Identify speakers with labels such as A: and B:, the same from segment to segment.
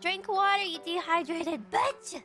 A: Drink water, you dehydrated bitch!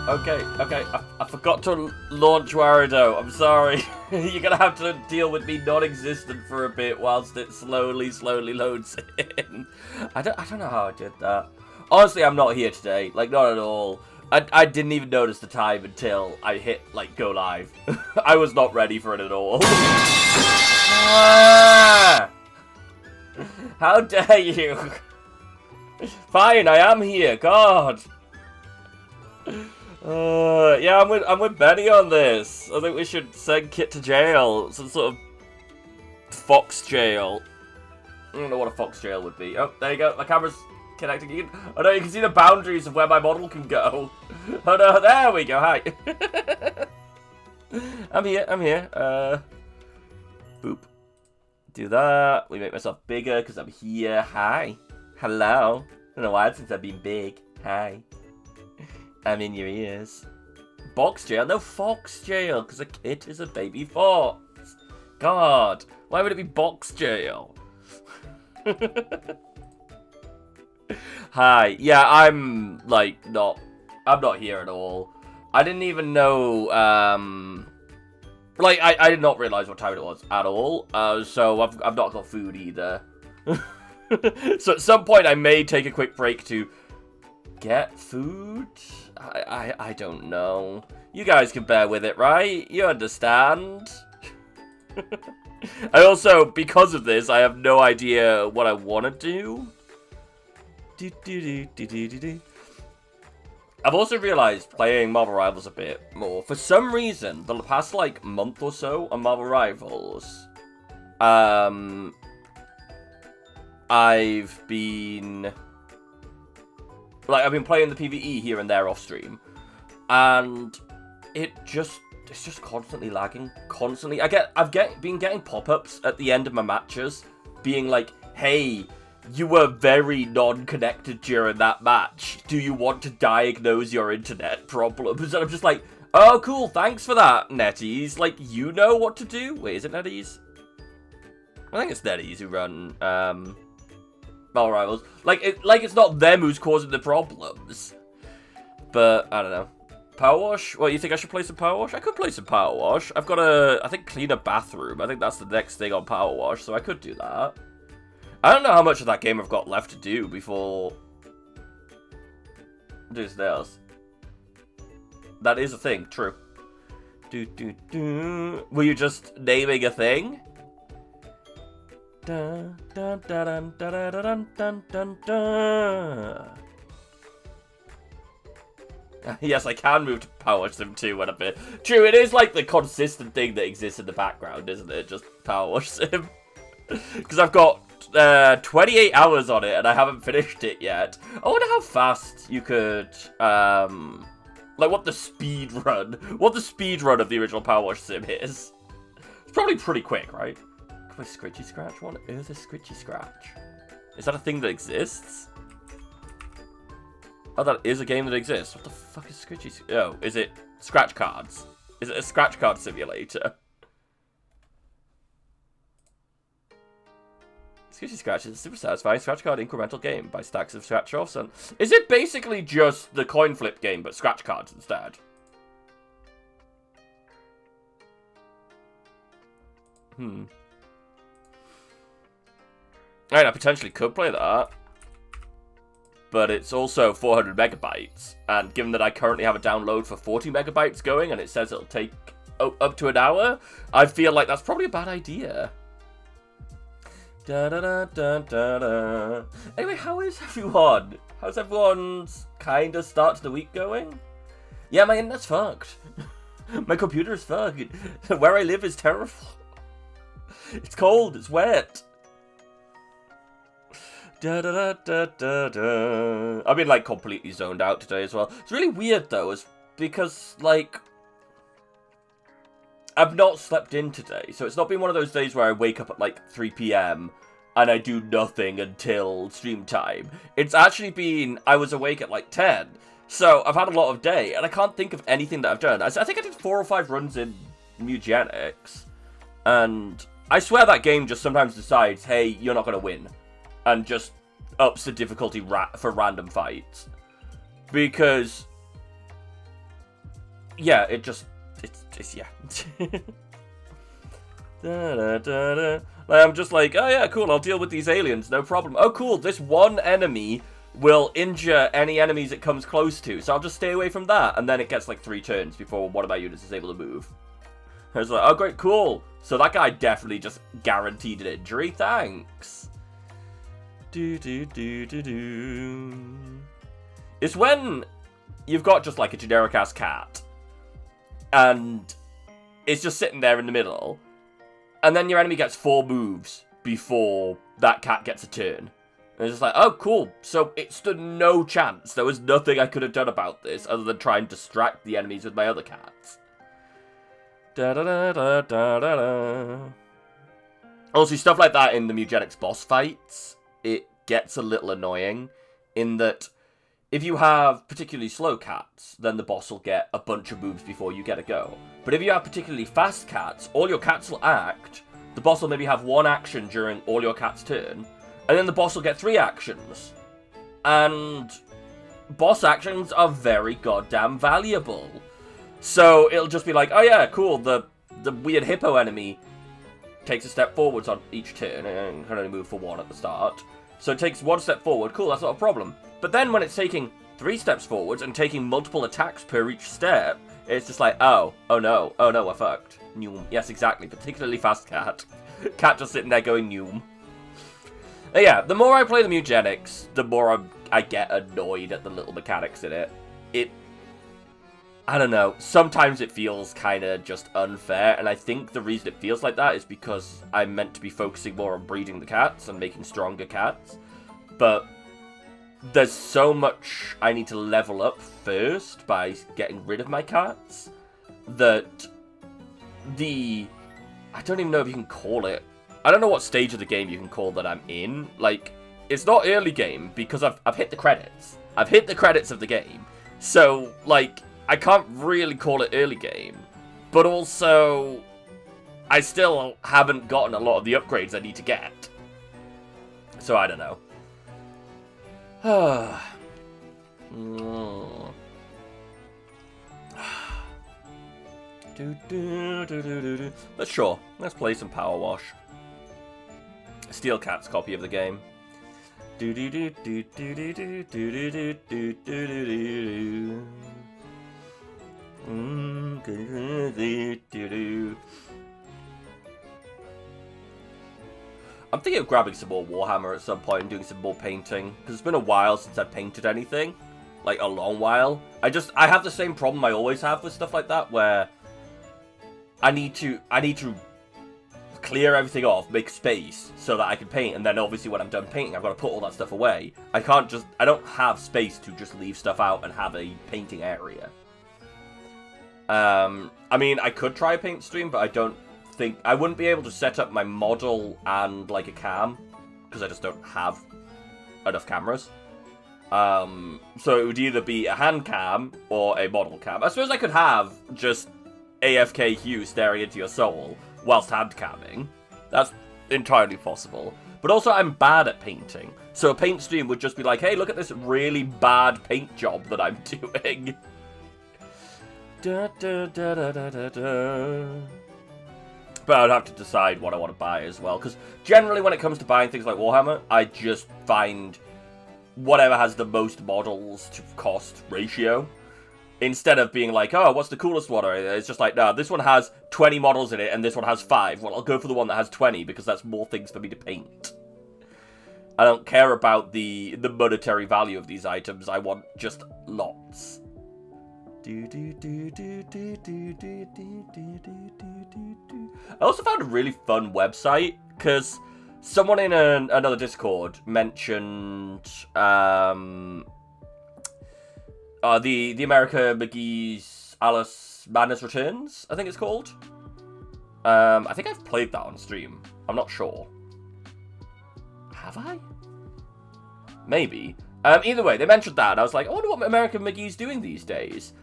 B: Okay, I forgot to launch Warado. I'm sorry. You're gonna have to deal with me non-existent for a bit whilst it slowly loads in. I don't know how I did that. Honestly, I'm not here today. Like, not at all. I didn't even notice the time until I hit, like, go live. I was not ready for it at all. Ah! How dare you? Fine, I am here. God. Yeah, I'm with Benny on this. I think we should send Kit to jail. Some sort of fox jail. I don't know what a fox jail would be. Oh, there you go. My camera's connecting. Oh no, you can see the boundaries of where my model can go. Oh no, there we go. Hi. I'm here. Boop. Do that. We make myself bigger because I'm here. Hi. Hello. It's been a while since I've been big. Hi. I'm in your ears. Box jail? No, fox jail, because a kit is a baby fox. God, why would it be box jail? Hi. Yeah, I'm not here at all. I didn't even know, I did not realize what time it was at all. So I've not got food either. So at some point I may take a quick break to get food. I don't know. You guys can bear with it, right? You understand? I also, because of this, I have no idea what I want to do. I've also realized playing Marvel Rivals a bit more. For some reason, the past, like, month or so on Marvel Rivals, I've been playing the PvE here and there off stream, and it's just constantly lagging, constantly. I've been getting pop-ups at the end of my matches, being like, "Hey, you were very non-connected during that match. Do you want to diagnose your internet problems?" And I'm just like, "Oh, cool, thanks for that, NetEase. Like, you know what to do." Wait, is it NetEase? I think it's NetEase who run Marvel Rivals. Like it's not them who's causing the problems. But I don't know. Power Wash? What, you think I should play some Power Wash? I could play some Power Wash. I've got to, I think, clean a bathroom. I think that's the next thing on Power Wash, so I could do that. I don't know how much of that game I've got left to do before do something else. That is a thing, true. Were you just naming a thing? Dun, dun, dun, dun, dun, dun, dun, dun, dun. Yes, I can move to Power Sim 2 when a bit. True, it is like the consistent thing that exists in the background, isn't it? Just Power Sim. Because I've got 28 hours on it and I haven't finished it yet. I wonder how fast you could, like what the speed run of the original Power Wash Sim is. It's probably pretty quick, right? Can I Scritchy Scratch? What on earth is Scritchy Scratch? Is that a thing that exists? Oh, that is a game that exists. What the fuck is Scritchy? Oh, is it scratch cards? Is it a scratch card simulator? Scritchy Scratch is a super satisfying scratch card incremental game by stacks of scratch offs. And is it basically just the coin flip game but scratch cards instead? Alright, I potentially could play that. But it's also 400 megabytes. And given that I currently have a download for 40 megabytes going, and it says it'll take up to an hour, I feel like that's probably a bad idea. Da, da, da, da, da, da. Anyway, how is everyone? How's everyone's kind of start to the week going? Yeah, my internet's fucked. My computer's fucked. Where I live is terrible. It's cold, it's wet. Da, da, da, da, da, da. I've been, like, completely zoned out today as well. It's really weird, though, is because, like, I've not slept in today, so it's not been one of those days where I wake up at, like, 3 p.m. and I do nothing until stream time. It's actually been, I was awake at, like, 10, so I've had a lot of day, and I can't think of anything that I've done. I think I did 4 or 5 runs in Mugenics, and I swear that game just sometimes decides, hey, you're not going to win. And just ups the difficulty for random fights. Because, yeah, it's yeah. Da, da, da, da. Like, I'm just like, oh yeah, cool, I'll deal with these aliens, no problem. Oh cool, this one enemy will injure any enemies it comes close to, so I'll just stay away from that. And then it gets like 3 turns before one of my units is able to move. I was like, oh great, cool. So that guy definitely just guaranteed an injury, thanks. It's when you've got just like a generic ass cat and it's just sitting there in the middle, and then your enemy gets 4 moves before that cat gets a turn. And it's just like, oh cool, so it stood no chance. There was nothing I could have done about this other than try and distract the enemies with my other cats. Da da da da da da da. Also, stuff like that in the Mugenics boss fights, it gets a little annoying in that if you have particularly slow cats, then the boss will get a bunch of moves before you get a go. But if you have particularly fast cats, all your cats will act, the boss will maybe have 1 action during all your cat's turn, and then the boss will get 3 actions. And boss actions are very goddamn valuable. So it'll just be like, oh yeah, cool, the weird hippo enemy takes a step forwards on each turn and can only move for 1 at the start. So it takes 1 step forward, cool, that's not a problem. But then when it's taking 3 steps forwards and taking multiple attacks per each step, it's just like, oh no, we're fucked. Yes, exactly, particularly fast cat. Cat just sitting there going, Noom. Yeah, the more I play the Mugenics, the more I get annoyed at the little mechanics in it. I don't know, sometimes it feels kind of just unfair, and I think the reason it feels like that is because I'm meant to be focusing more on breeding the cats and making stronger cats, but there's so much I need to level up first by getting rid of my cats, that I don't even know if you can call it, I don't know what stage of the game you can call that I'm in, like, it's not early game, because I've hit the credits. I've hit the credits of the game, so, like, I can't really call it early game, but also, I still haven't gotten a lot of the upgrades I need to get. So I don't know. But sure, let's play some Power Wash. Steel Cat's copy of the game. I'm thinking of grabbing some more Warhammer at some point and doing some more painting, because it's been a while since I've painted anything, like a long while. I have the same problem I always have with stuff like that, where I need to clear everything off, make space so that I can paint, and then obviously when I'm done painting, I've got to put all that stuff away. I don't have space to just leave stuff out and have a painting area. I mean, I could try a paint stream, but I wouldn't be able to set up my model and, like, a cam, because I just don't have enough cameras. So it would either be a hand cam or a model cam. I suppose I could have just AFK Hugh staring into your soul whilst hand camming. That's entirely possible. But also, I'm bad at painting, so a paint stream would just be like, hey, look at this really bad paint job that I'm doing. Da, da, da, da, da, da, da. But I'd have to decide what I want to buy as well, because generally when it comes to buying things like Warhammer, I just find whatever has the most models to cost ratio, instead of being like, oh, what's the coolest one? It's just like, no, this one has 20 models in it, and this one has 5. Well, I'll go for the one that has 20, because that's more things for me to paint. I don't care about the monetary value of these items, I want just lots. I also found a really fun website, because someone in another Discord mentioned the America McGee's Alice Madness Returns, I think it's called. I think I've played that on stream. I'm not sure. Have I? Maybe. Either way, they mentioned that, and I was like, I wonder what American McGee's doing these days.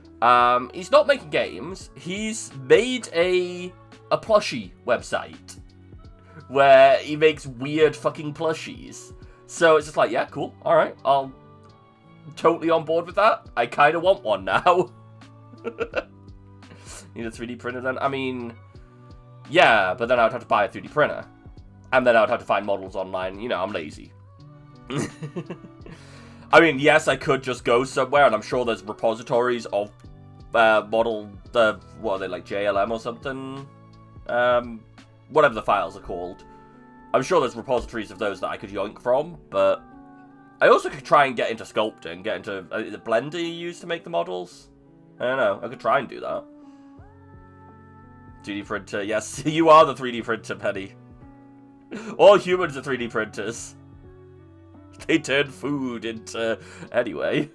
B: He's not making games. He's made a plushie website where he makes weird fucking plushies. So it's just like, yeah, cool. All right, I'm totally on board with that. I kind of want one now. Need a 3D printer then? I mean, yeah, but then I would have to buy a 3D printer. And then I would have to find models online. You know, I'm lazy. I mean, yes, I could just go somewhere, and I'm sure there's repositories of model, what are they, like JLM or something? Whatever the files are called. I'm sure there's repositories of those that I could yoink from, but I also could try and get into sculpting, get into the Blender you use to make the models. I don't know, I could try and do that. 3D printer, yes, you are the 3D printer, Penny. All humans are 3D printers. They turn food into... Anyway.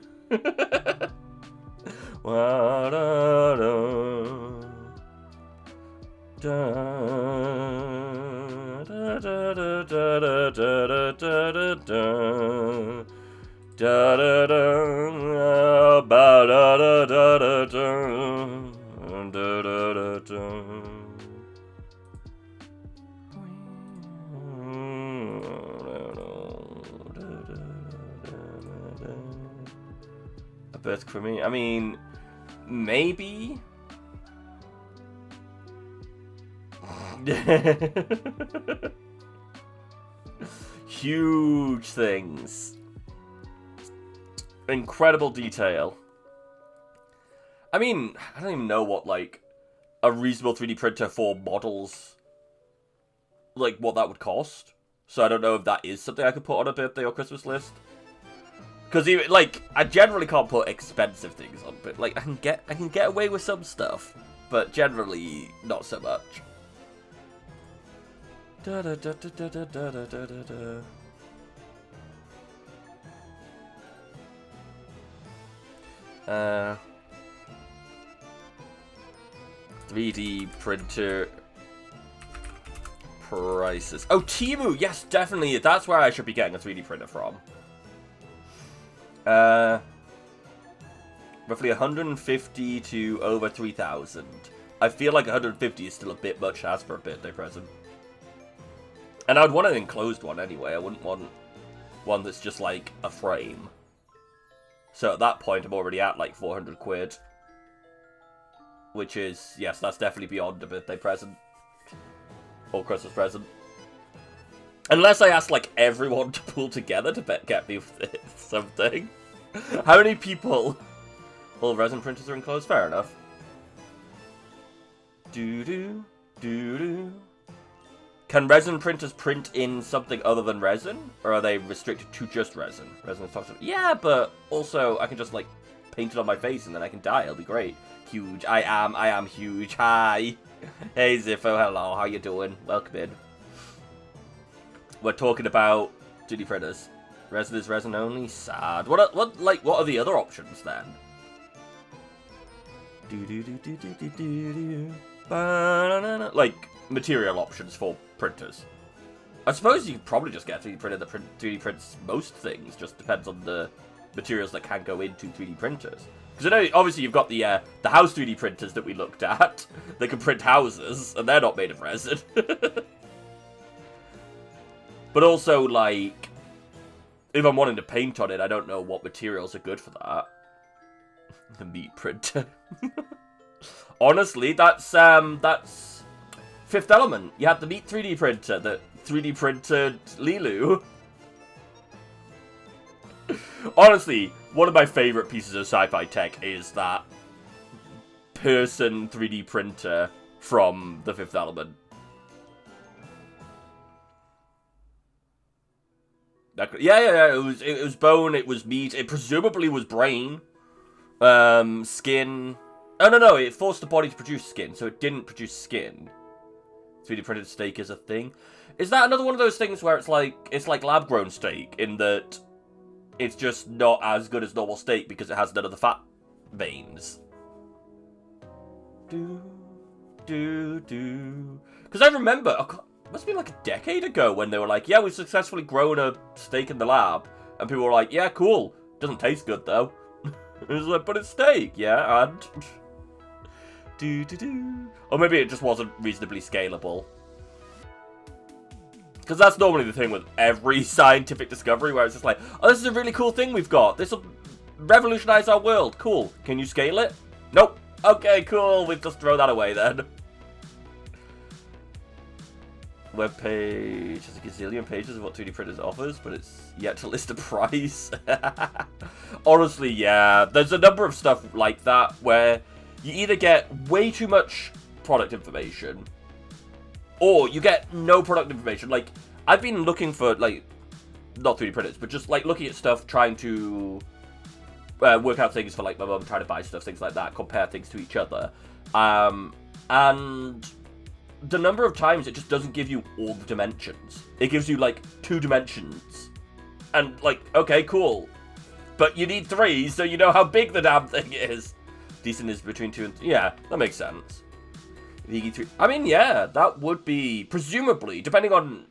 B: A birth for me? I mean, maybe? Huge things. Incredible detail. I mean, I don't even know what, like, a reasonable 3D printer for models like, what that would cost. So I don't know if that is something I could put on a birthday or Christmas list. Because, like, I generally can't put expensive things on, but, like, I can get away with some stuff. But generally, not so much. Da da da da da da da da da da. 3D printer prices. Oh, Temu! Yes, definitely. That's where I should be getting a 3D printer from. Roughly 150 to over 3,000. I feel like 150 is still a bit much to ask for a birthday present. And I'd want an enclosed one anyway. I wouldn't want one that's just like a frame. So at that point, I'm already at like 400 quid. Which is, yes, that's definitely beyond a birthday present. Or Christmas present. Unless I ask like everyone to pull together to get me something. How many people? All resin printers are enclosed? Fair enough. Doo-doo, doo-doo. Can resin printers print in something other than resin? Or are they restricted to just resin? Resin is toxic. Yeah, but also I can just like paint it on my face and then I can die. It'll be great. Huge. I am huge. Hi. Hey Ziffo, hello. How you doing? Welcome in. We're talking about 3D printers. Resin is resin only? Sad. What are the other options then? Like material options for printers. I suppose you could probably just get a 3D printer that 3D prints most things. Just depends on the materials that can go into 3D printers. Because I know obviously you've got the house 3D printers that we looked at. They can print houses, and they're not made of resin. But also, like, if I'm wanting to paint on it, I don't know what materials are good for that. The meat printer. Honestly, that's Fifth Element. You had the meat 3D printer that 3D printed Lilu. Honestly, one of my favorite pieces of sci-fi tech is that person 3D printer from the Fifth Element. Yeah. It was bone. It was meat. It presumably was brain, skin. Oh no, it forced the body to produce skin, so it didn't produce skin. 3D printed steak is a thing. Is that another one of those things where it's like lab grown steak in that it's just not as good as normal steak because it has none of the fat veins? Because I remember, it must have been like a decade ago when they were like, yeah, we've successfully grown a steak in the lab. And people were like, yeah, cool. Doesn't taste good, though. It was like, but it's steak, yeah, and... Or maybe it just wasn't reasonably scalable. Because that's normally the thing with every scientific discovery, where it's just like, oh, this is a really cool thing we've got. This will revolutionize our world. Cool. Can you scale it? Nope. Okay, cool. We've just thrown that away then. Webpage has a gazillion pages of what 3D printers offers, but it's yet to list a price. Honestly, yeah. There's a number of stuff like that where you either get way too much product information, or you get no product information. Like, I've been looking for, like, not 3D printers, but just, like, looking at stuff, trying to work out things for, like, my mum, trying to buy stuff, things like that, compare things to each other. And the number of times it just doesn't give you all the dimensions. It gives you, like, 2 dimensions. And, like, okay, cool. But you need 3, so you know how big the damn thing is. Decent is between 2 and 3. Yeah, that makes sense. I mean, yeah, that would be, presumably, depending on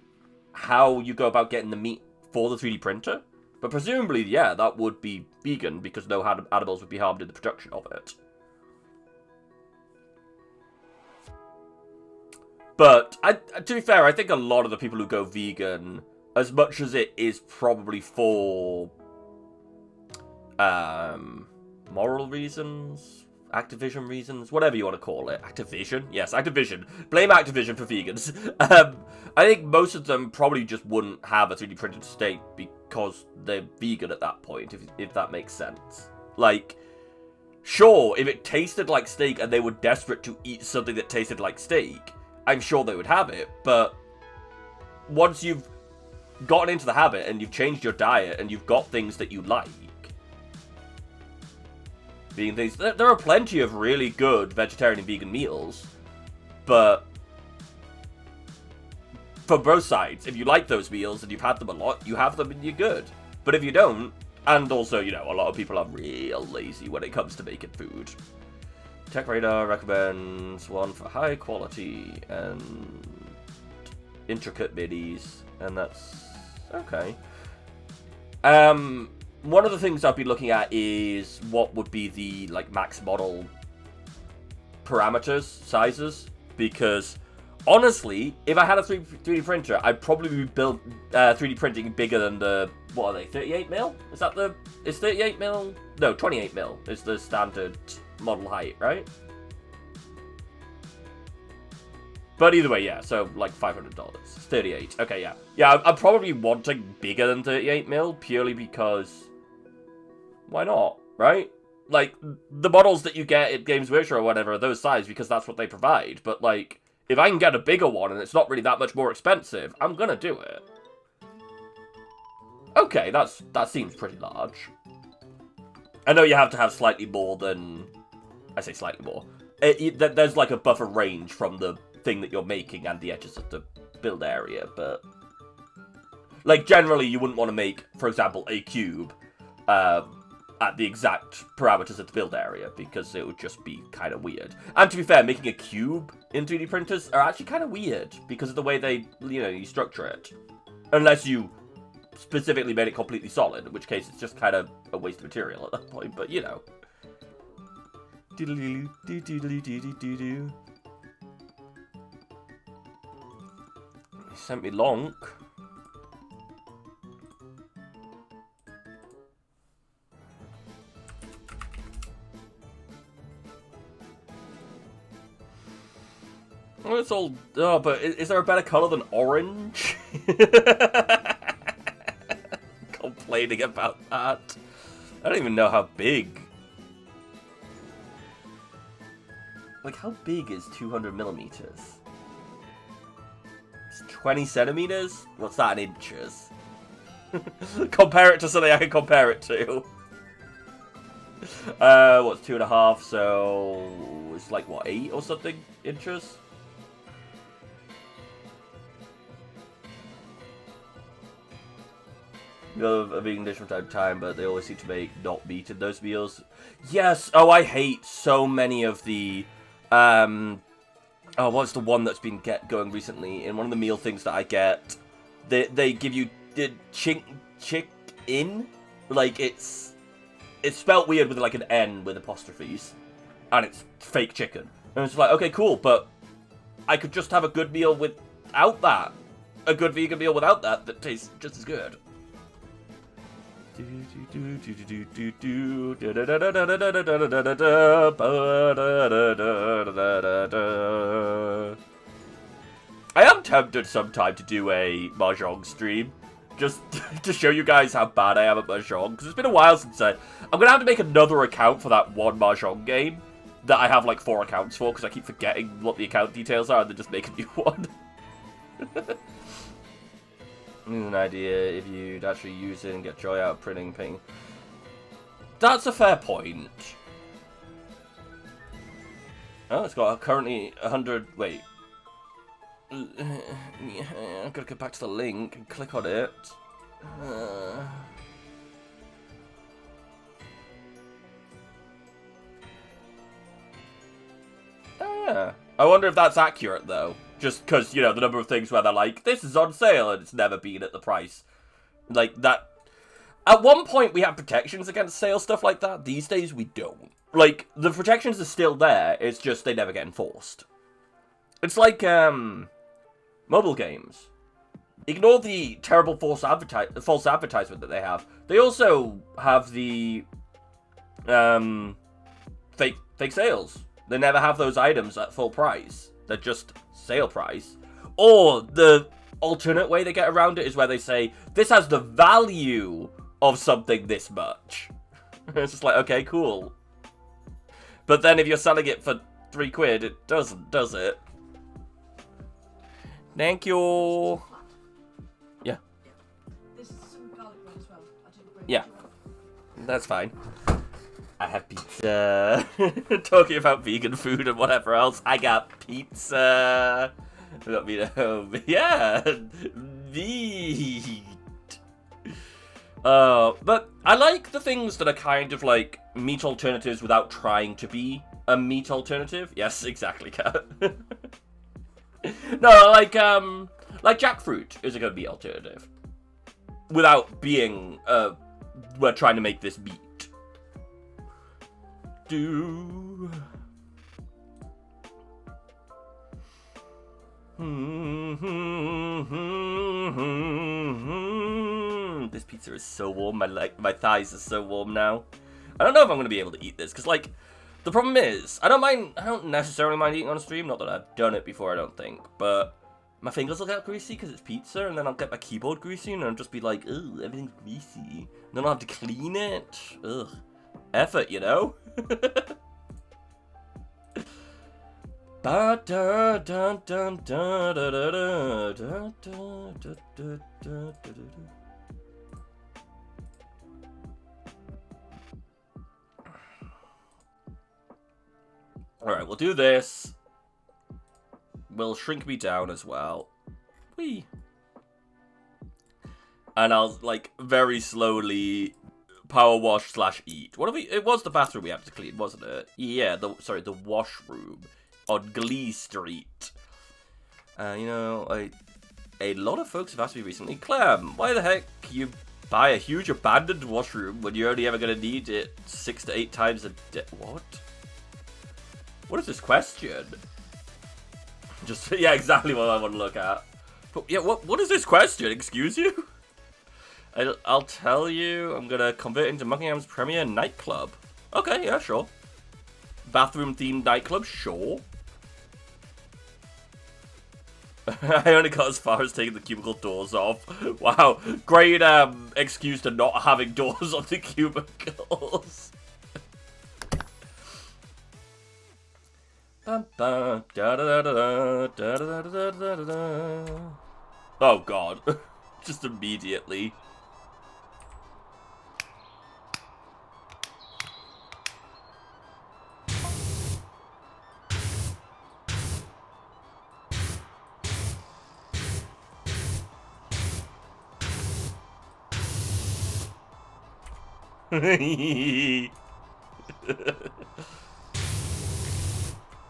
B: how you go about getting the meat for the 3D printer, but presumably, yeah, that would be vegan, because no animals would be harmed in the production of it. But, to be fair, I think a lot of the people who go vegan, as much as it is probably for moral reasons, Activision reasons, whatever you want to call it. Activision? Yes, Activision. Blame Activision for vegans. I think most of them probably just wouldn't have a 3D printed steak because they're vegan at that point, if that makes sense. Like, sure, if it tasted like steak and they were desperate to eat something that tasted like steak, I'm sure they would have it, but once you've gotten into the habit and you've changed your diet and you've got things that you like, vegan things, there are plenty of really good vegetarian and vegan meals, but for both sides, if you like those meals and you've had them a lot, you have them and you're good. But if you don't, and also, you know, a lot of people are real lazy when it comes to making food. Tech Radar recommends one for high quality and intricate midis, and that's okay. One of the things I'll be looking at is what would be the like max model parameters, sizes, because honestly, if I had a 3D printer, I'd probably be 3D printing bigger than the, what are they, 38 mil? Is 38 mil? No, 28 mil is the standard model height, right? But either way, yeah, so like $500. 38, okay, yeah. Yeah, I'm probably wanting bigger than 38 mil, purely because, why not, right? Like, the models that you get at Games Workshop or whatever are those size because that's what they provide, but like, if I can get a bigger one and it's not really that much more expensive, I'm gonna do it. Okay, that seems pretty large. I know you have to have slightly more than... I say slightly more. There's like a buffer range from the thing that you're making and the edges of the build area, but... like, generally you wouldn't want to make, for example, a cube at the exact parameters of the build area, because it would just be kind of weird. And to be fair, making a cube in 3D printers are actually kind of weird, because of the way they, you know, you structure it. Unless you specifically made it completely solid, in which case it's just kind of a waste of material at that point, but you know. He sent me Lonk. Oh, it's all... oh, but is there a better colour than orange? Complaining about that. I don't even know how big. Like, how big is 200 millimeters? It's 20 centimeters? What's that in inches? Compare it to something I can compare it to. What's 2.5? So it's like, what, 8 or something inches? You know, a vegan dish from time to time, but they always seem to make not meat in those meals. Yes! Oh, I hate so many of the, oh, what's the one that's been going recently? In one of the meal things that I get, they give you the chick-in? Like, it's spelt weird with like an N with apostrophes. And it's fake chicken. And it's like, okay, cool, but I could just have a good meal without that. A good vegan meal without that tastes just as good. I am tempted sometime to do a Mahjong stream, just to show you guys how bad I am at Mahjong, because it's been a while since I'm gonna have to make another account for that one Mahjong game that I have like 4 accounts for, because I keep forgetting what the account details are and then just make a new one. An idea if you'd actually use it and get joy out of printing ping. That's a fair point. Oh, it's got currently 100... wait. I've got to go back to the link and click on it. Oh, yeah. I wonder if that's accurate, though. Just because, you know, the number of things where they're like, this is on sale, and it's never been at the price. Like, that... At one point, we had protections against sale stuff like that. These days, we don't. Like, the protections are still there, it's just they never get enforced. It's like, mobile games. Ignore the terrible false advertisement that they have. They also have the, fake sales. They never have those items at full price. They're just sale price. Or the alternate way they get around it is where they say, this has the value of something this much. It's just like, okay, cool. But then if you're selling it for £3, it doesn't, does it? Thank you. Yeah, that's fine. I have pizza. Talking about vegan food and whatever else, I got pizza. I got meat at home. Yeah, meat. But I like the things that are kind of like meat alternatives without trying to be a meat alternative. Yes, exactly, Kat. No, like jackfruit is a good meat alternative without being we're trying to make this meat. This pizza is so warm. My thighs are so warm now. I don't know if I'm gonna be able to eat this because, like, the problem is I don't necessarily mind eating on stream. Not that I've done it before, I don't think, but my fingers will get greasy because it's pizza, and then I'll get my keyboard greasy, and I'll just be like, ugh, everything's greasy. And then I'll have to clean it. Ugh, effort, you know. Alright, we'll do this. We'll shrink me down as well. Whee! And I'll, like, very slowly power wash / eat. What have we... It was the bathroom we had to clean, wasn't it? Yeah, the washroom on Glee Street. You know, a lot of folks have asked me recently, Clem, why the heck you buy a huge abandoned washroom when you're only ever going to need it 6 to 8 times a day? What? What is this question? Just, yeah, exactly what I want to look at. But, yeah, what is this question? Excuse you? I'll tell you, I'm going to convert into Buckingham's premier nightclub. Okay, yeah, sure. Bathroom-themed nightclub, sure. I only got as far as taking the cubicle doors off. Wow, great excuse to not having doors on the cubicles. Oh god, just immediately.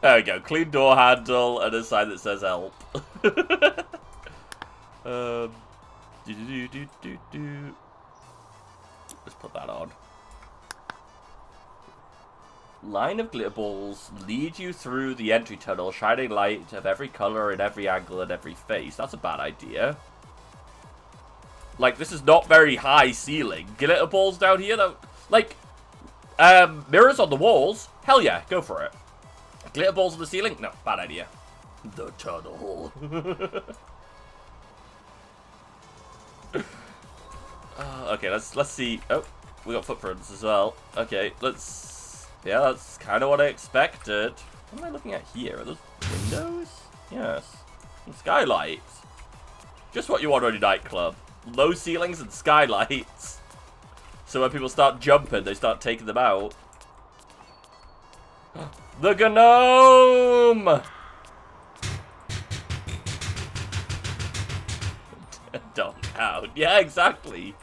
B: There we go, clean door handle and a sign that says help. Let's put that on. Line of glitter balls lead you through the entry tunnel, shining light of every color in every angle and every face. That's a bad idea. Like, this is not very high ceiling. Glitter balls down here, though. Like, mirrors on the walls? Hell yeah, go for it. Glitter balls on the ceiling? No, bad idea. The tunnel. Okay, let's see. Oh, we got footprints as well. Okay, let's... Yeah, that's kind of what I expected. What am I looking at here? Are those windows? Yes. And skylights. Just what you want on your nightclub. Low ceilings and skylights. So when people start jumping, they start taking them out. The gnome! Don't count. Yeah, exactly.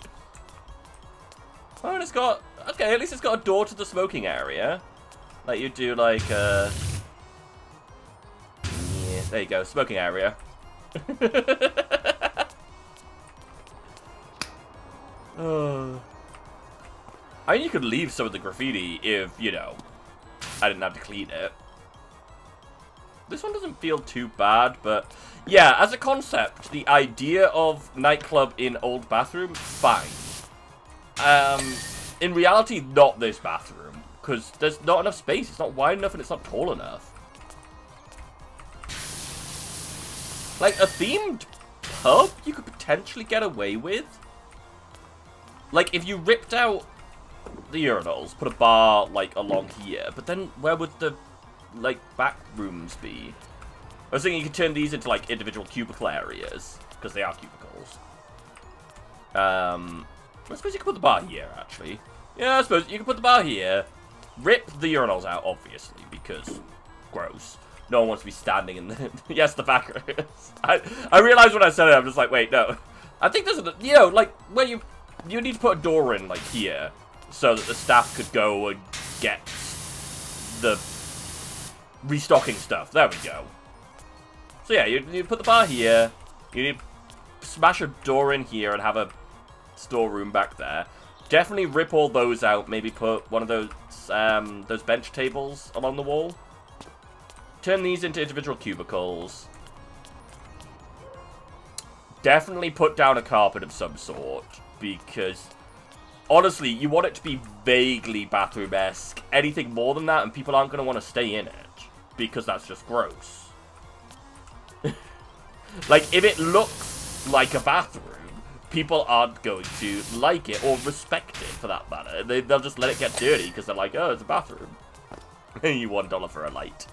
B: Oh, and it's got... Okay, at least it's got a door to the smoking area. Like you do, like, Yeah, there you go. Smoking area. I mean, you could leave some of the graffiti if, you know, I didn't have to clean it. This one doesn't feel too bad, but yeah, as a concept, the idea of nightclub in old bathroom, fine. In reality, not this bathroom, because there's not enough space. It's not wide enough and it's not tall enough. Like, a themed pub you could potentially get away with. Like, if you ripped out the urinals, put a bar, like, along here, but then where would the, like, back rooms be? I was thinking you could turn these into, like, individual cubicle areas, because they are cubicles. I suppose you can put the bar here, actually. Yeah, I suppose you can put the bar here. Rip the urinals out, obviously, because gross. No one wants to be standing in the... Yes, the back. I realized when I said it, I'm just like, wait, no. I think there's a... You know, like, where you need to put a door in, like, here, so that the staff could go and get the restocking stuff. There we go. So yeah, you put the bar here. You need to smash a door in here and have a storeroom back there. Definitely rip all those out. Maybe put one of those bench tables along the wall. Turn these into individual cubicles. Definitely put down a carpet of some sort, because honestly, you want it to be vaguely bathroom-esque. Anything more than that, and people aren't going to want to stay in it, because that's just gross. Like, if it looks like a bathroom, people aren't going to like it or respect it, for that matter. They'll just let it get dirty, because they're like, oh, it's a bathroom. You $1 for a light.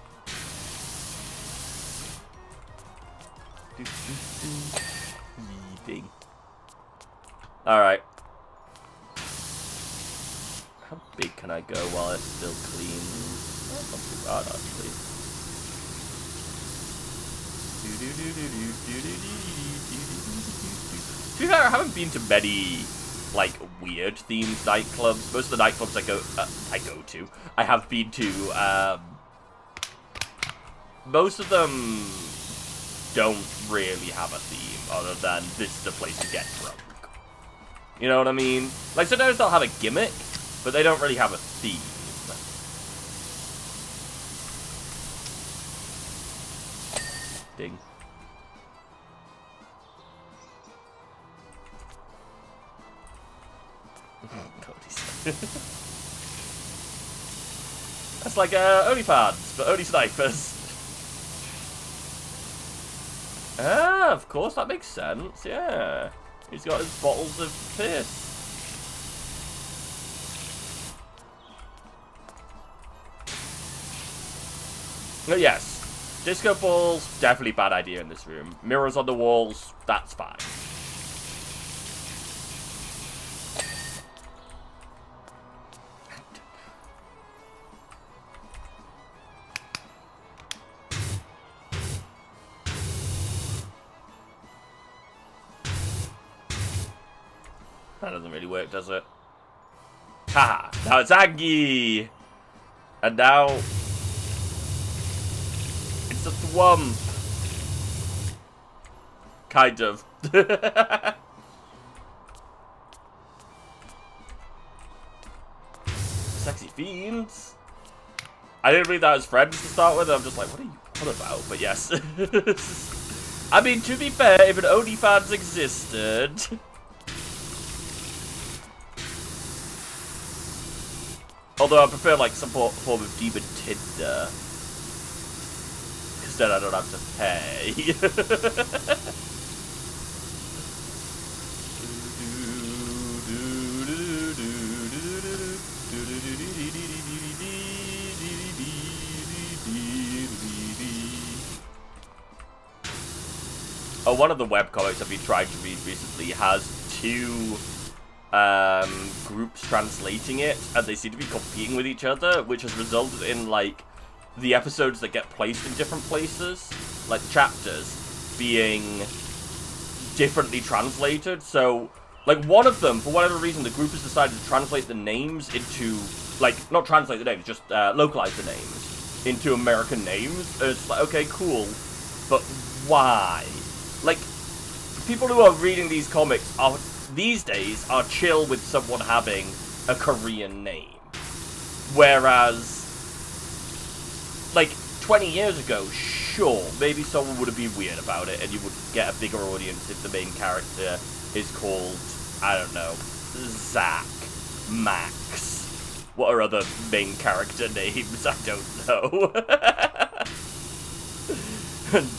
B: Eating. Alright. How big can I go while it's still clean? That's not too bad, actually. To be fair, I haven't been to many, like, weird themed nightclubs. Most of the nightclubs I have been to, most of them don't really have a theme other than this is the place to get drunk. You know what I mean? Like, sometimes they'll have a gimmick, but they don't really have a theme. Ding. That's like OnlyFans, but only snipers. Ah, of course, that makes sense, yeah. He's got his bottles of piss. But yes, disco balls, definitely bad idea in this room. Mirrors on the walls, that's fine. That doesn't really work, does it? Haha, now it's Aggie! And now... it's a thwomp. Kind of. Sexy fiends. I didn't believe that as friends to start with. I'm just like, what are you on about? But yes. I mean, to be fair, if an OnlyFans existed... although I prefer, like, some form of demon Tinder. Because then I don't have to pay. Oh, one of the webcomics I've been trying to read recently has two... groups translating it, and they seem to be competing with each other, which has resulted in, like, the episodes that get placed in different places, like chapters, being differently translated. So, like, one of them, for whatever reason, the group has decided to translate the names into, like, not translate the names, just localize the names into American names. And it's like, okay, cool, but why? Like, people who are reading these comics are... these days are chill with someone having a Korean name. Whereas, like, 20 years ago, sure, maybe someone would have been weird about it, and you would get a bigger audience if the main character is called, I don't know, Zach, Max. What are other main character names? I don't know.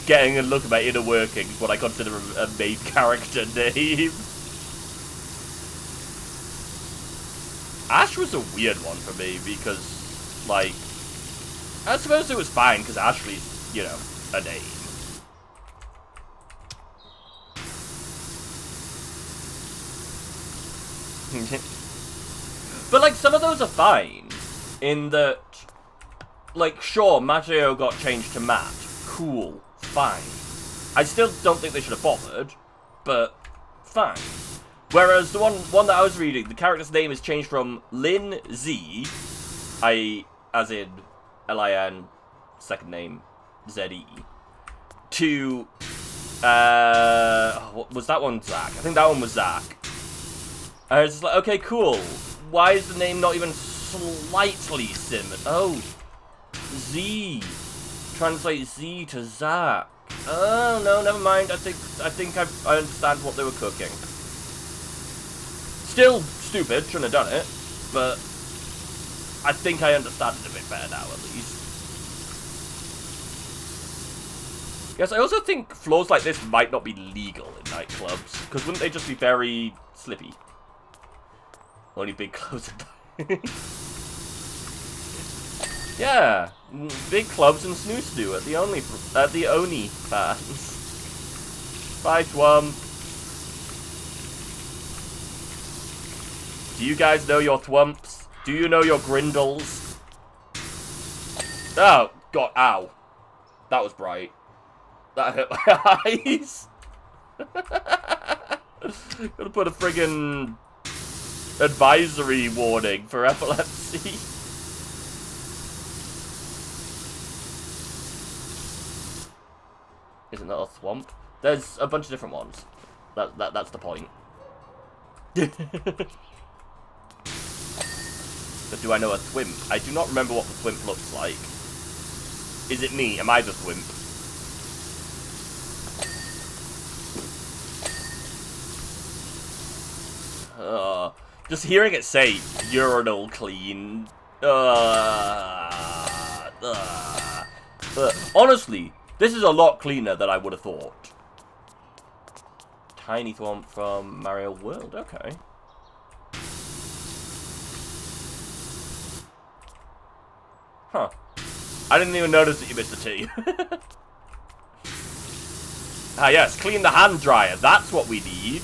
B: Getting a look at my inner workings, what I consider a main character name. Ash was a weird one for me because, like, I suppose it was fine because Ashley's, you know, a name. But, like, some of those are fine. In that, like, sure, Matteo got changed to Matt. Cool. Fine. I still don't think they should have bothered, but fine. Whereas the one that I was reading, the character's name is changed from Lin Z, as in Lin, second name Z-E, to, what was that one, Zach? I think that one was Zach. I was just like, okay, cool. Why is the name not even slightly similar? Oh, Z. Translate Z to Zach. Oh, no, never mind. I think I understand what they were cooking. Still stupid, shouldn't have done it, but I think I understand it a bit better now, at least. Yes, I also think flaws like this might not be legal in nightclubs, because wouldn't they just be very slippy? Only big clubs are yeah, big clubs and snoo at the Oni fans. Bye, Thwump. Do you guys know your Thwumps? Do you know your Grindles? Oh, God, ow. That was bright. That hurt my eyes. Gotta put a friggin' advisory warning for epilepsy. Isn't that a Thwump? There's a bunch of different ones. That's the point. But do I know a Thwimp? I do not remember what the Thwimp looks like. Is it me? Am I the Thwimp? Just hearing it say urinal clean. Honestly, this is a lot cleaner than I would have thought. Tiny Thwomp from Mario World, okay. Huh. I didn't even notice that you missed a T. Ah yes, clean the hand dryer, that's what we need.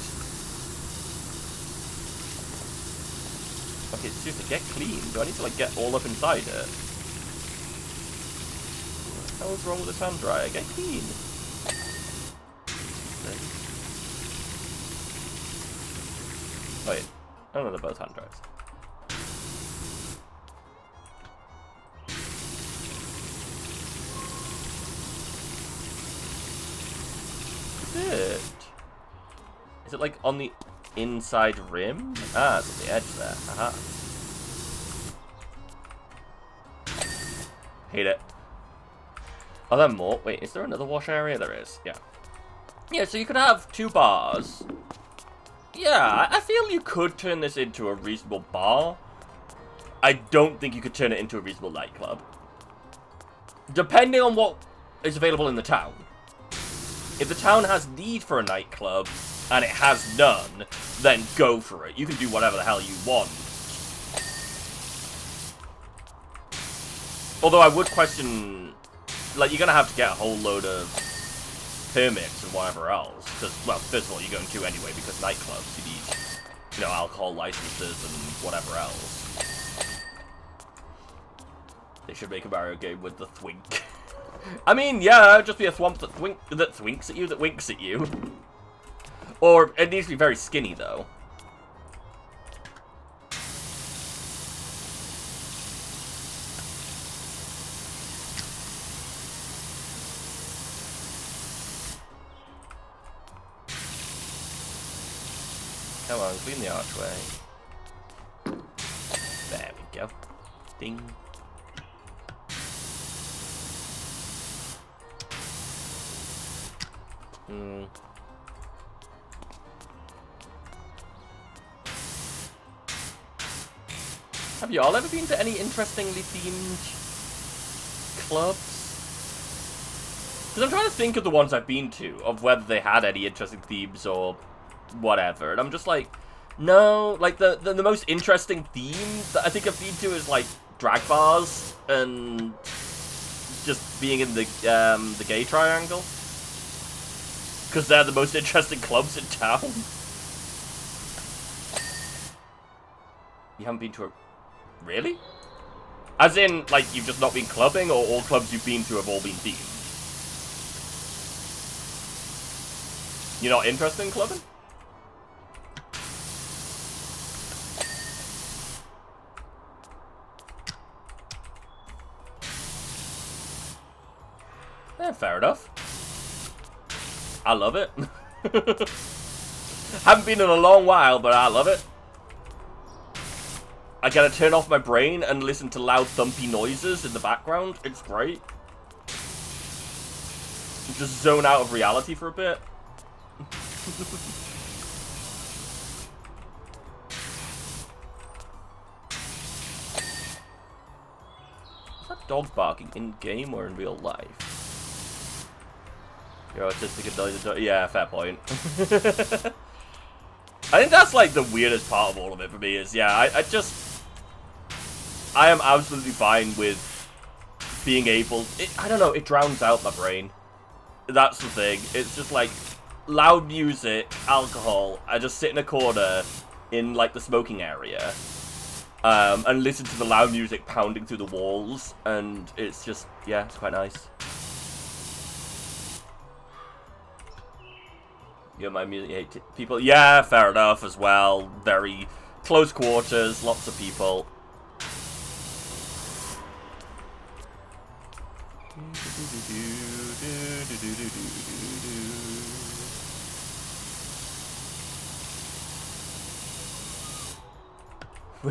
B: Okay, seriously, get clean. Do I need to, like, get all up inside it? What the hell is wrong with this hand dryer? Get clean. Wait. Oh no, they're both hand dryers. Is it like on the inside rim? Ah, it's on the edge there. Aha. Hate it. Are there more? Wait, is there another wash area? There is, yeah. Yeah, so you could have 2 bars. Yeah, I feel you could turn this into a reasonable bar. I don't think you could turn it into a reasonable nightclub. Depending on what is available in the town. If the town has need for a nightclub, and it has none, then go for it. You can do whatever the hell you want. Although I would question, like, you're gonna have to get a whole load of permits and whatever else. Because, well, first of all, you're going to anyway, because nightclubs, you need, you know, alcohol licenses and whatever else. They should make a Mario game with the thwink. I mean, yeah, just be a Thwomp that thwinks at you, that winks at you. Or, it needs to be very skinny, though. Come on, clean the archway. There we go. Ding. Have you all ever been to any interestingly themed clubs? Because I'm trying to think of the ones I've been to, of whether they had any interesting themes or whatever, and I'm just like, no, like, the most interesting theme that I think I've been to is, like, drag bars, and just being in the gay triangle. Because they're the most interesting clubs in town. You haven't been to a... Really? As in, like, you've just not been clubbing, or all clubs you've been to have all been themed? You're not interested in clubbing? Yeah, fair enough. I love it. Haven't been in a long while, but I love it. I gotta turn off my brain and listen to loud thumpy noises in the background. It's great. Just zone out of reality for a bit. Is that dog barking in-game or in real life? You're autistic and noisy. Yeah, fair point. I think that's like the weirdest part of all of it for me is, yeah, I am absolutely fine with being able... I don't know, it drowns out my brain. That's the thing. It's just like loud music, alcohol. I just sit in a corner in like the smoking area and listen to the loud music pounding through the walls. And it's just, yeah, it's quite nice. You my music, hate people. Yeah, fair enough as well. Very close quarters, lots of people.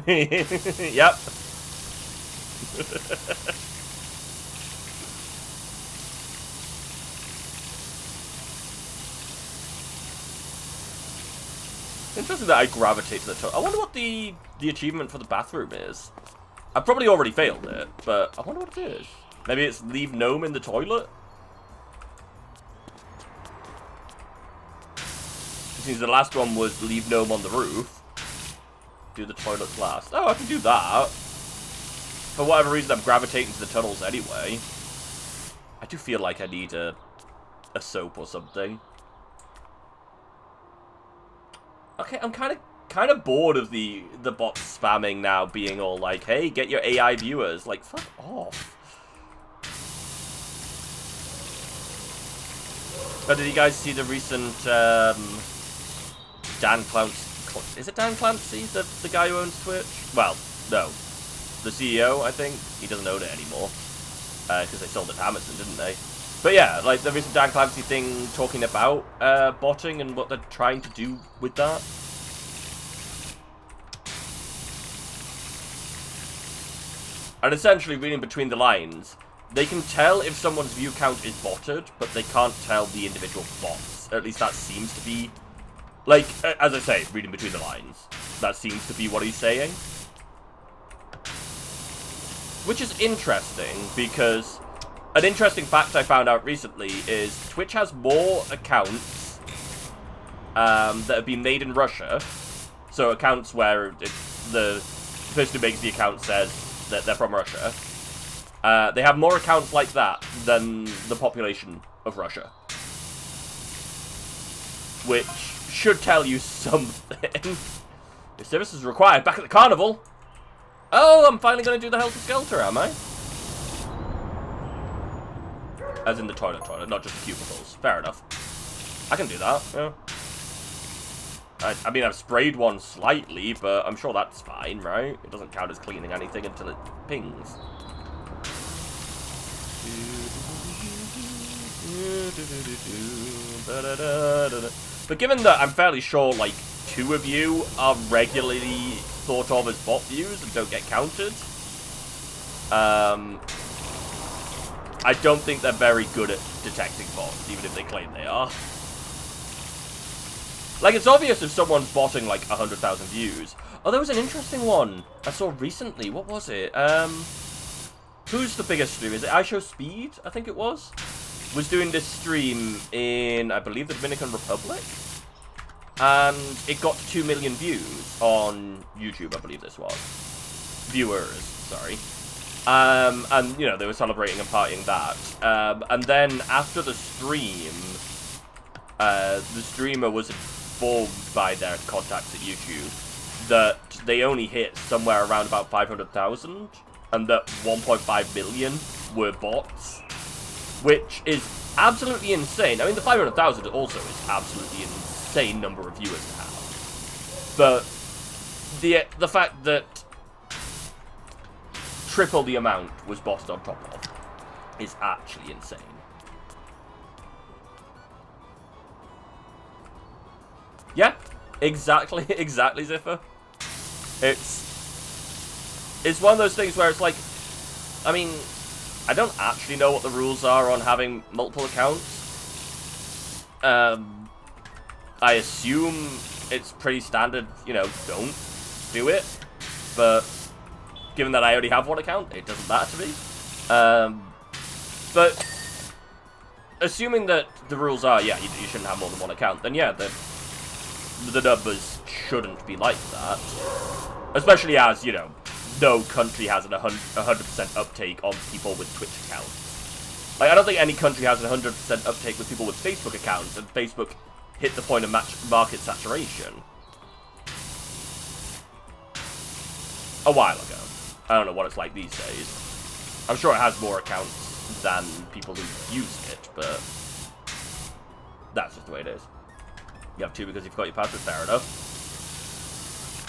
B: Yep. Interesting that I gravitate to the toilet. I wonder what the achievement for the bathroom is. I've probably already failed it, but I wonder what it is. Maybe it's leave gnome in the toilet? It seems the last one was leave gnome on the roof. Do the toilets last. Oh, I can do that. For whatever reason, I'm gravitating to the tunnels anyway. I do feel like I need a soap or something. Okay, I'm kind of bored of the bots spamming now, being all like, "Hey, get your AI viewers." Like, fuck off. But did you guys see the recent Dan Clancy? Is it Dan Clancy, the guy who owns Twitch? Well, no, the CEO. I think he doesn't own it anymore because they sold it to Amazon, didn't they? But yeah, like the recent Dan Clancy thing talking about botting and what they're trying to do with that. And essentially, reading between the lines, they can tell if someone's view count is botted, but they can't tell the individual bots. At least that seems to be, like, as I say, reading between the lines, that seems to be what he's saying. Which is interesting, because an interesting fact I found out recently is Twitch has more accounts that have been made in Russia. So accounts where the person who makes the account says that they're from Russia. They have more accounts like that than the population of Russia. Which should tell you something. Your service is required back at the carnival. Oh, I'm finally going to do the Helter Skelter, am I? As in the toilet, not just the cubicles. Fair enough. I can do that, yeah. I mean, I've sprayed one slightly, but I'm sure that's fine, right? It doesn't count as cleaning anything until it pings. But given that I'm fairly sure, like, 2 of you are regularly thought of as bot views and don't get counted, I don't think they're very good at detecting bots, even if they claim they are. Like, it's obvious if someone's botting, like, 100,000 views. Oh, there was an interesting one I saw recently. What was it? Who's the biggest streamer? Is it iShowSpeed? I think it was doing this stream in, I believe, the Dominican Republic. And it got 2 million views on YouTube, I believe this was. Viewers, sorry. And, you know, they were celebrating and partying that. And then after the stream, the streamer was informed by their contacts at YouTube that they only hit somewhere around about 500,000, and that 1.5 million were bots, which is absolutely insane. I mean, the 500,000 also is absolutely an insane number of viewers to have. But the fact that triple the amount was bossed on top of is actually insane. Yeah, exactly, Ziffer. It's one of those things where it's like, I mean, I don't actually know what the rules are on having multiple accounts. I assume it's pretty standard, you know, don't do it. But given that I already have one account, it doesn't matter to me. But assuming that the rules are, yeah, you shouldn't have more than one account, then yeah, the numbers shouldn't be like that. Especially as, you know, no country has an 100% uptake on people with Twitch accounts. Like, I don't think any country has an 100% uptake with people with Facebook accounts, and Facebook hit the point of market saturation a while ago. I don't know what it's like these days. I'm sure it has more accounts than people who use it, but that's just the way it is. You have 2 because you forgot your password, fair enough.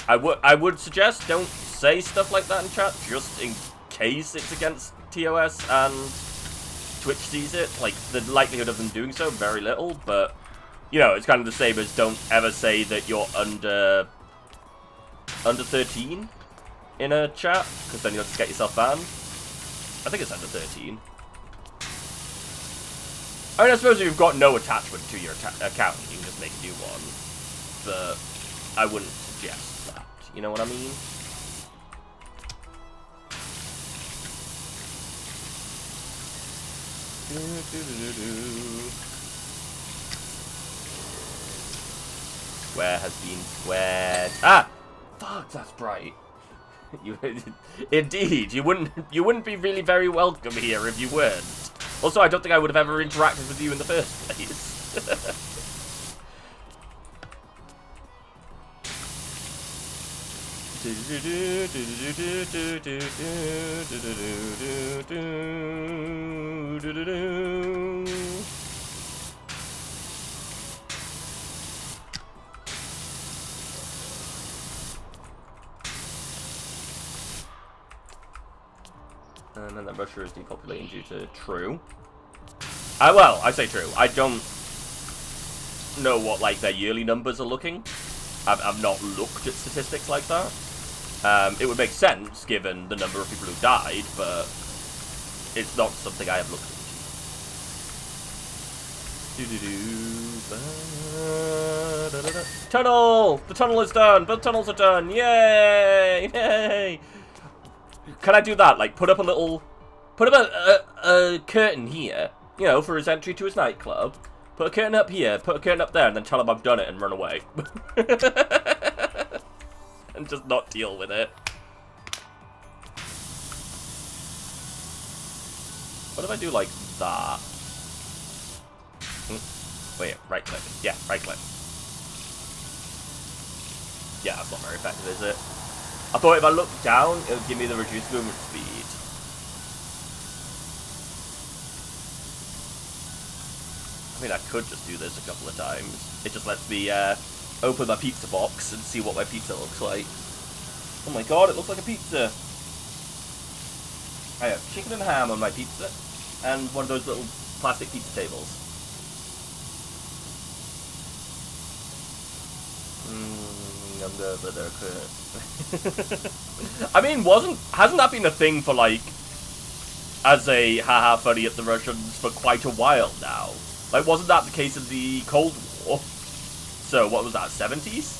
B: I would suggest don't say stuff like that in chat, just in case it's against TOS and Twitch sees it. Like, the likelihood of them doing so, very little, but, you know, it's kind of the same as don't ever say that you're under 13 in a chat, because then you'll just get yourself banned. I think it's under 13. I mean, I suppose if you've got no attachment to your account, you can just make a new one, but I wouldn't suggest that. You know what I mean? Square has been squared. Ah! Fuck, that's bright. Indeed, you wouldn't be really very welcome here if you weren't. Also, I don't think I would have ever interacted with you in the first place. And then that Russia is depopulating due to true. Well, I say true. I don't know what, like, their yearly numbers are looking. I've not looked at statistics like that. It would make sense, given the number of people who died, but it's not something I have looked into. Tunnel! The tunnel is done! Both tunnels are done! Yay! Yay! Can I do that? Like, put up a curtain here, you know, for his entry to his nightclub. Put a curtain up here, put a curtain up there, and then tell him I've done it and run away. And just not deal with it. What if I do, like, that? Wait, right click. Yeah, right click. Yeah, that's not very effective, is it? I thought if I look down, it would give me the reduced movement speed. I mean, I could just do this a couple of times. It just lets me open my pizza box and see what my pizza looks like. Oh my god, it looks like a pizza. I have chicken and ham on my pizza, and one of those little plastic pizza tables. I mean, hasn't that been a thing for, like, as a haha funny at the Russians for quite a while now? Like, wasn't that the case in the Cold War? So, what was that, 70s?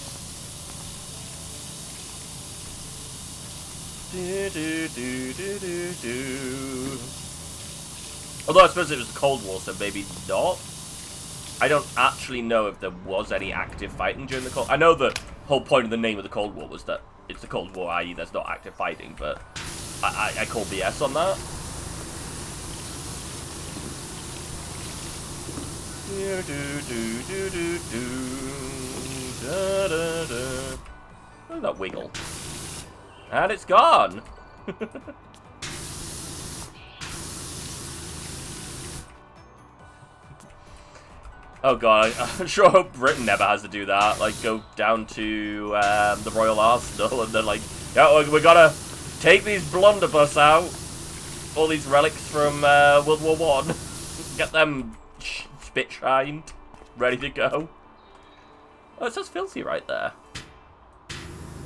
B: Although I suppose it was the Cold War, so maybe not. I don't actually know if there was any active fighting during the Cold War. I know the whole point of the name of the Cold War was that it's the Cold War, i.e. there's not active fighting, but I call BS on that. Look at that wiggle. And it's gone. Oh god, I sure hope Britain never has to do that. Like, go down to the Royal Arsenal and then like, yeah, we gotta take these blunderbuss out. All these relics from World War One. Get them spit shined, ready to go. Oh, it says filthy right there.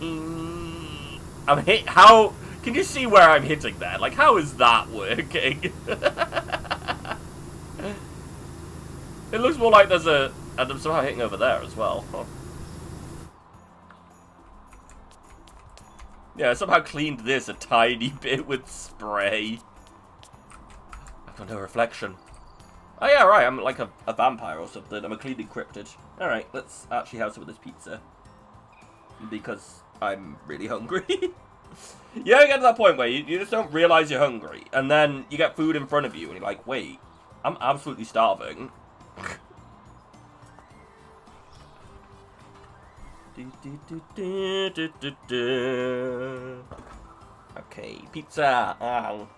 B: I'm hit. How can you see where I'm hitting there? Like, how is that working? It looks more like there's a... And I'm somehow hitting over there as well. Huh. Yeah, I somehow cleaned this a tiny bit with spray. I've got no reflection. Oh yeah, right, I'm like a vampire or something. I'm a clean encrypted. Alright, let's actually have some of this pizza. Because I'm really hungry. You ever get to that point where you just don't realise you're hungry. And then you get food in front of you and you're like, wait, I'm absolutely starving. Okay, pizza. Ow.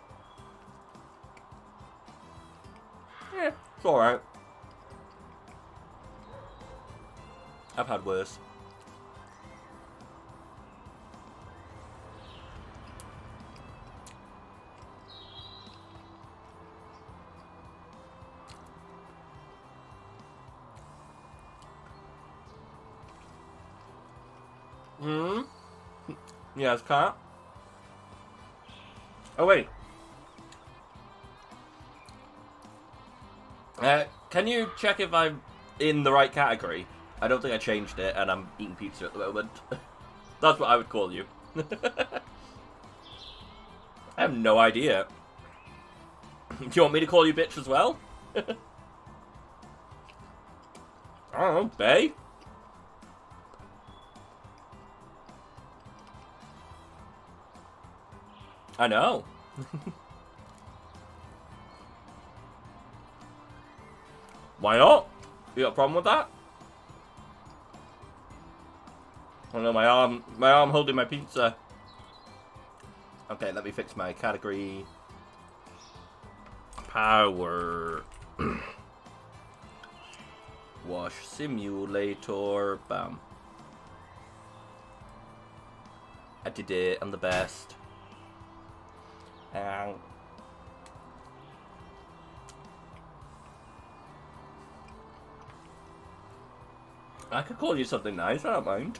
B: Yeah, it's alright. I've had worse. Yes, cat. Oh wait. Can you check if I'm in the right category? I don't think I changed it, and I'm eating pizza at the moment. That's what I would call you. I have no idea. Do you want me to call you bitch as well? I don't know, bae? I know. Why not? You got a problem with that? Oh no, my arm holding my pizza. Okay, let me fix my category. Power. Wash simulator. Bam. I did it. I'm the best. I could call you something nice, I don't mind.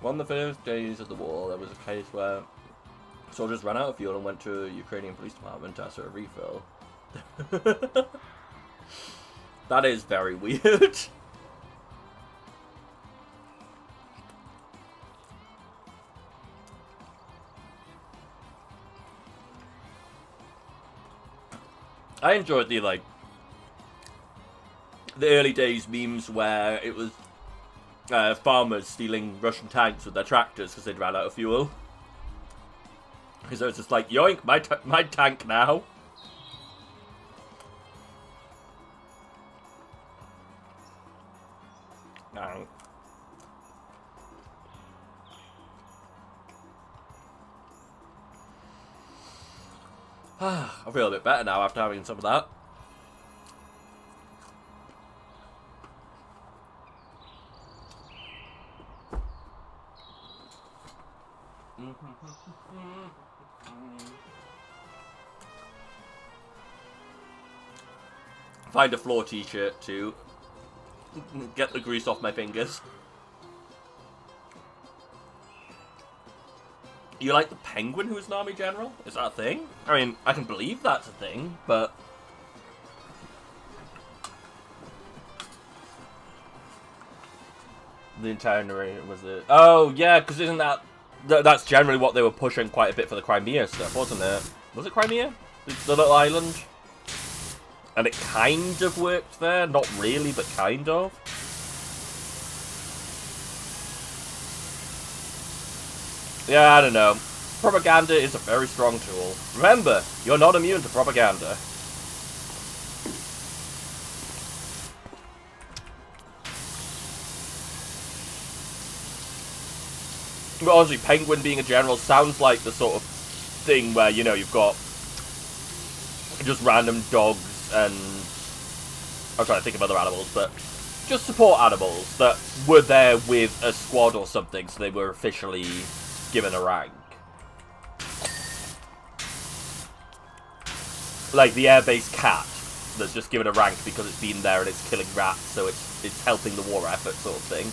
B: One of the first days of the war, there was a case where soldiers ran out of fuel and went to a Ukrainian police department to ask for a refill. That is very weird. I enjoyed the, like, the early days memes where it was farmers stealing Russian tanks with their tractors because they'd ran out of fuel. Because it was just like, yoink, my tank now. No. I feel a bit better now after having some of that. Find a floor t-shirt to get the grease off my fingers. You like the Penguin who's an army general? Is that a thing? I mean, I can believe that's a thing, but... The entire narrative was it? Oh, yeah, because isn't that... That's generally what they were pushing quite a bit for the Crimea stuff, wasn't it? Was it Crimea? The little island? And it kind of worked there. Not really, but kind of. Yeah, I don't know. Propaganda is a very strong tool. Remember, you're not immune to propaganda. But honestly, penguin being a general sounds like the sort of thing where, you know, you've got just random dogs and... I'm trying to think of other animals, but just support animals that were there with a squad or something, so they were officially given a rank. Like the air-based cat that's just given a rank because it's been there and it's killing rats, so it's helping the war effort sort of thing.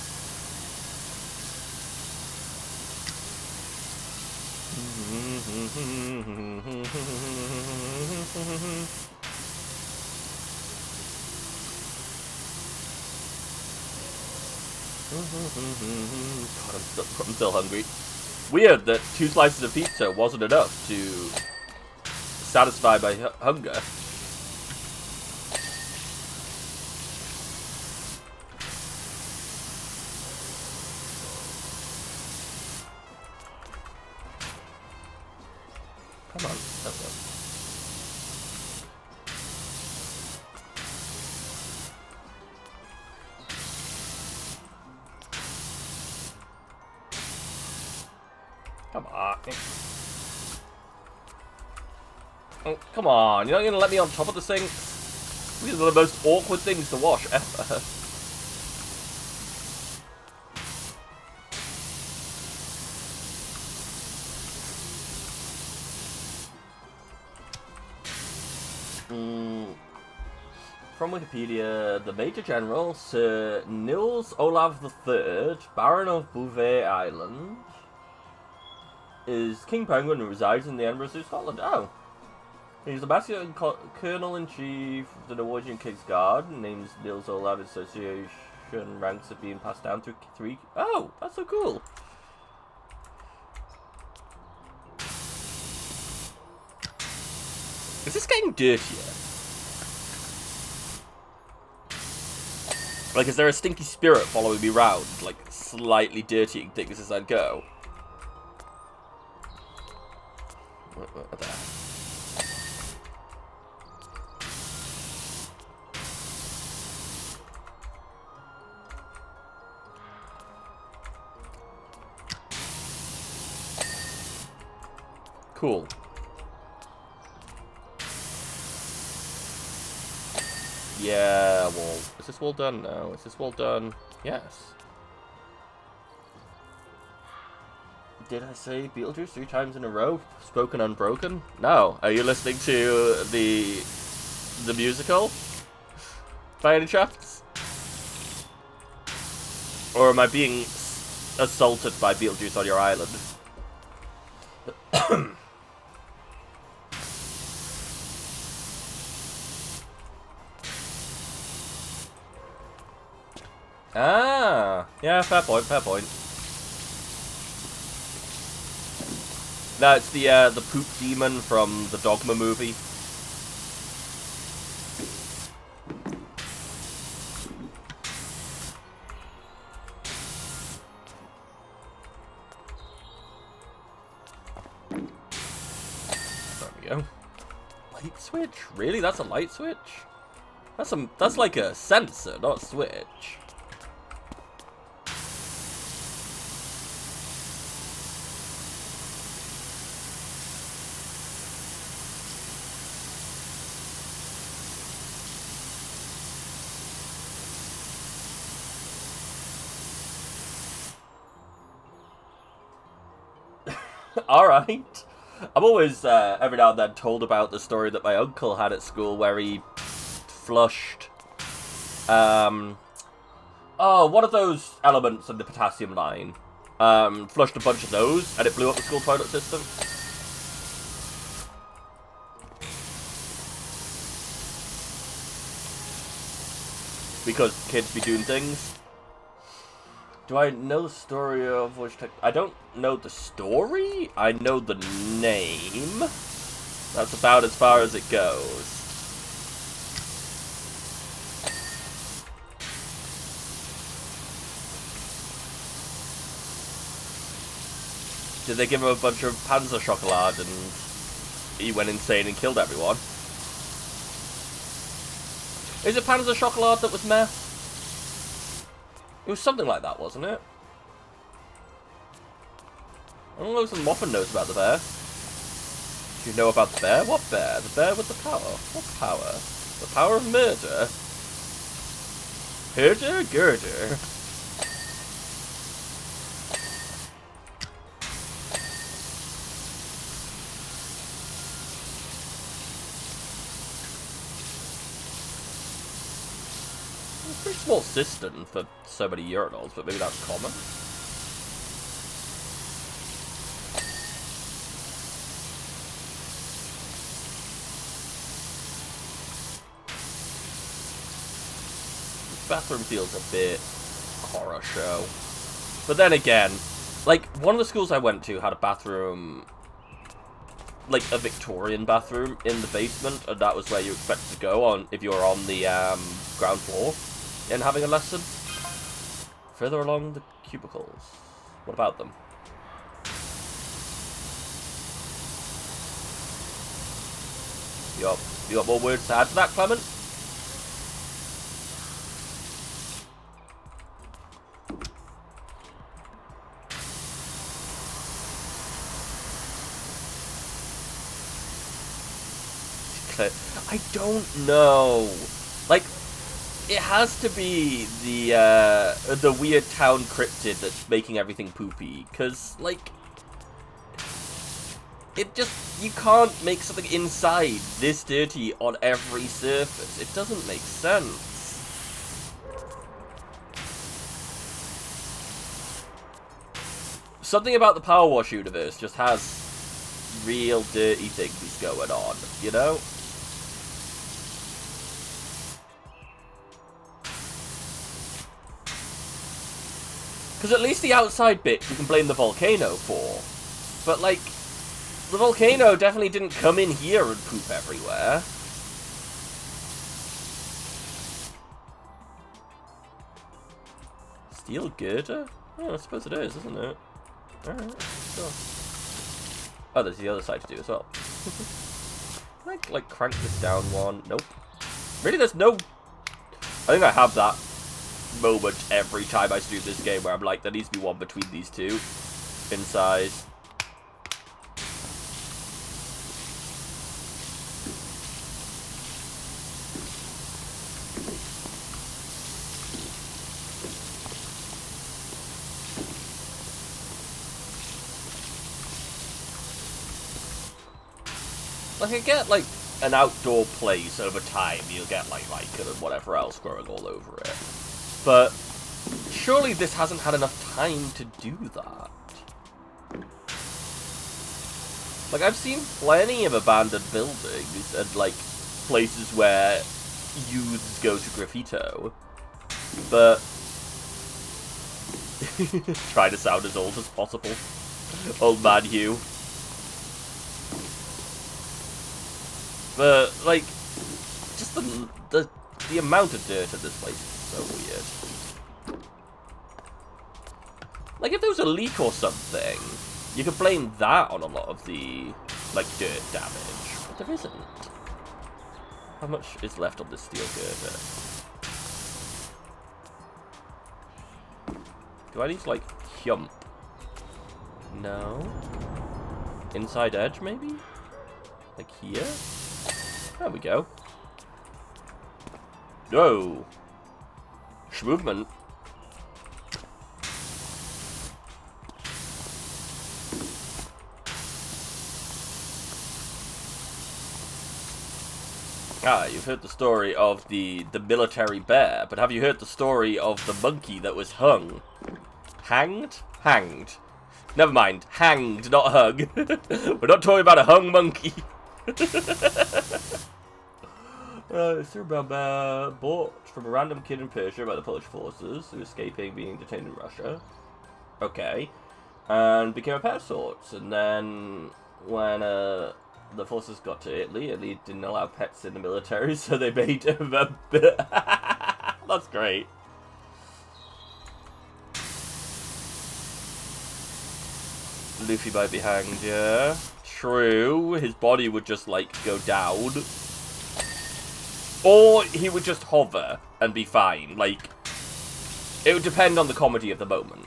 B: God, I'm still hungry. Weird that 2 slices of pizza wasn't enough to satisfy my hunger. Come on, that's it. Come on. Oh, come on, you're not gonna let me on top of the sink? These are the most awkward things to wash ever. From Wikipedia, the Major General, Sir Nils Olav III, Baron of Bouvet Island, is King Penguin who resides in the Edinburgh Zoo, Scotland. Oh. He's the Master and Colonel-in-Chief of the Norwegian King's Guard, names Nils Olav Association, ranks are being passed down through 3... Oh, that's so cool. Is this getting dirtier? Like, is there a stinky spirit following me round, like, slightly dirtying things as I go? What the heck? Cool. Yeah, wall. Is this wall done now? Is this wall done? Yes. Did I say Beetlejuice 3 times in a row? Spoken unbroken? No. Are you listening to the musical? By any chance? Or am I being assaulted by Beetlejuice on your island? Ah, yeah, fair point, fair point. No, it's the poop demon from the Dogma movie. There we go. Light switch? Really? That's a light switch? That's like a sensor, not a switch. Alright. I'm always, every now and then, told about the story that my uncle had at school where he flushed, one of those elements in the potassium line. Flushed a bunch of those, and it blew up the school toilet system. Because kids be doing things. Do I know the story of which tech? I don't know the story. I know the name. That's about as far as it goes. Did they give him a bunch of Panzer Chocolate and he went insane and killed everyone? Is it Panzer Chocolate that was meth? It was something like that, wasn't it? I don't know if Moffin knows about the bear. Do you know about the bear? What bear? The bear with the power. What power? The power of murder? Herder? Girder? Pretty small cistern for so many urinals, but maybe that's common. This bathroom feels a bit horror show. But then again, like, one of the schools I went to had a bathroom, like a Victorian bathroom in the basement, and that was where you expected to go on if you were on the ground floor and having a lesson. Further along the cubicles. What about them? You got more words to add to that, Clement? I don't know. Like, it has to be the weird town cryptid that's making everything poopy, because, like, it just, you can't make something inside this dirty on every surface. It doesn't make sense. Something about the Power Wash universe just has real dirty things going on, you know? Because at least the outside bit you can blame the volcano for. But, like, the volcano definitely didn't come in here and poop everywhere. Steel girder? Oh, I suppose it is, isn't it? Alright, sure. Oh, there's the other side to do as well. Can I, like, crank this down one? Nope. Really, there's no... I think I have that moment every time I stream this game where I'm like, there needs to be one between these two. Inside. Like, I get, like, an outdoor place over time, you'll get, like, lichen and whatever else growing all over it. But surely this hasn't had enough time to do that. Like, I've seen plenty of abandoned buildings and, like, places where youths go to graffito. But try to sound as old as possible. Old man Hugh. But, like, just the amount of dirt in this place is so weird. Like, if there was a leak or something, you could blame that on a lot of the, like, dirt damage. But there isn't. How much is left on this steel girder? Do I need to, like, jump? No. Inside edge, maybe? Like here? There we go. No. Movement. Ah, you've heard the story of the military bear, but have you heard the story of the monkey that was hung? Hanged? Hanged. Never mind. Hanged, not hung. We're not talking about a hung monkey. It's bought from a random kid in Persia by the Polish forces who escaping being detained in Russia. Okay. And became a pet of sorts. And then when the forces got to Italy, Italy didn't allow pets in the military, so they made him a bit... That's great. Luffy might be hanged, yeah. True. His body would just, like, go down. Or he would just hover and be fine. Like, it would depend on the comedy of the moment.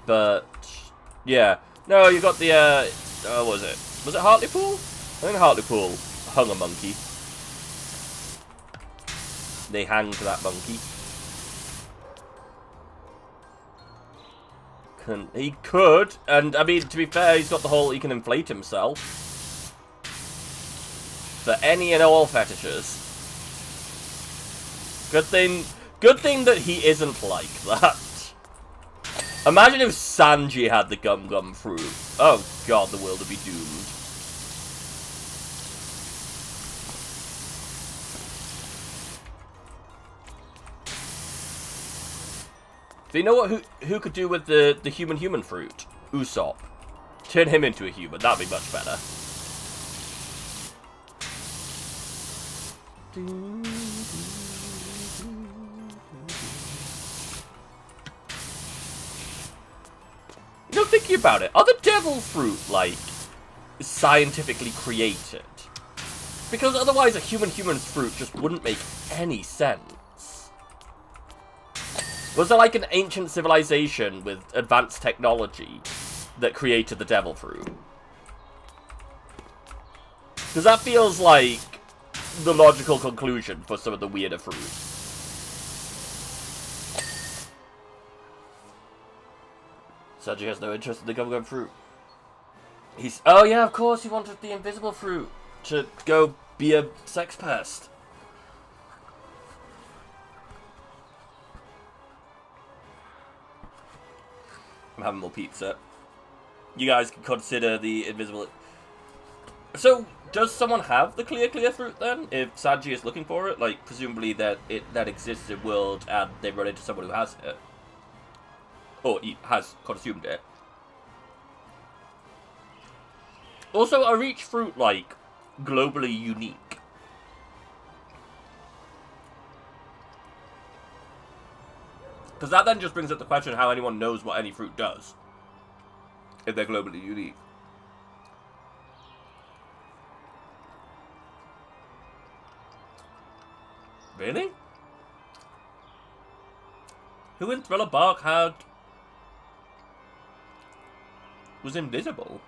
B: But, yeah. No, you got the, what was it? Was it Hartlepool? I think Hartlepool hung a monkey. They hanged that monkey. He could, and I mean, to be fair, he's got the whole, he can inflate himself. For any and all fetishes. Good thing that he isn't like that. Imagine if Sanji had the Gum Gum fruit. Oh god, the world would be doomed. So you know what? Who could do with the human fruit? Usopp. Turn him into a human. That'd be much better. You know, thinking about it, are the devil fruit, like, scientifically created? Because otherwise a human fruit just wouldn't make any sense. Was there, like, an ancient civilization with advanced technology that created the devil fruit? Because that feels like the logical conclusion for some of the weirder fruits. Sanji has no interest in the Gum Gum fruit. Oh yeah, of course he wanted the invisible fruit to go be a sex pest. I'm having more pizza. You guys can consider the invisible... So, does someone have the clear fruit then? If Sanji is looking for it? Like, presumably that exists in world and they run into someone who has it. Or he has consumed it. Also, are each fruit, like, globally unique? Because that then just brings up the question how anyone knows what any fruit does. If they're globally unique. Really? Who in Thriller Bark was invisible?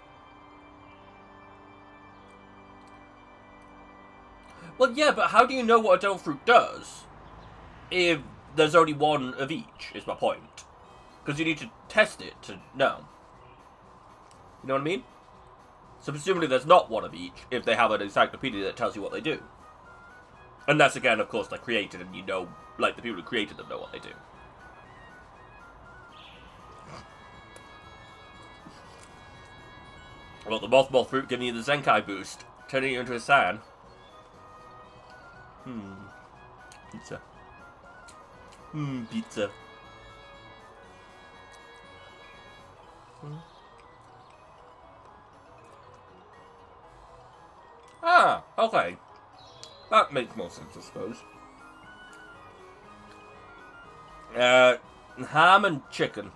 B: Well, yeah, but how do you know what a devil fruit does? If there's only one of each, is my point. Because you need to test it to know. You know what I mean? So presumably there's not one of each, if they have an encyclopedia that tells you what they do. Unless, again, of course, they're created and you know, like, the people who created them know what they do. Well, the mothball fruit giving you the Zenkai boost, turning you into a Saiyan. Pizza. Pizza. Ah, okay. That makes more sense, I suppose. Ham and chicken.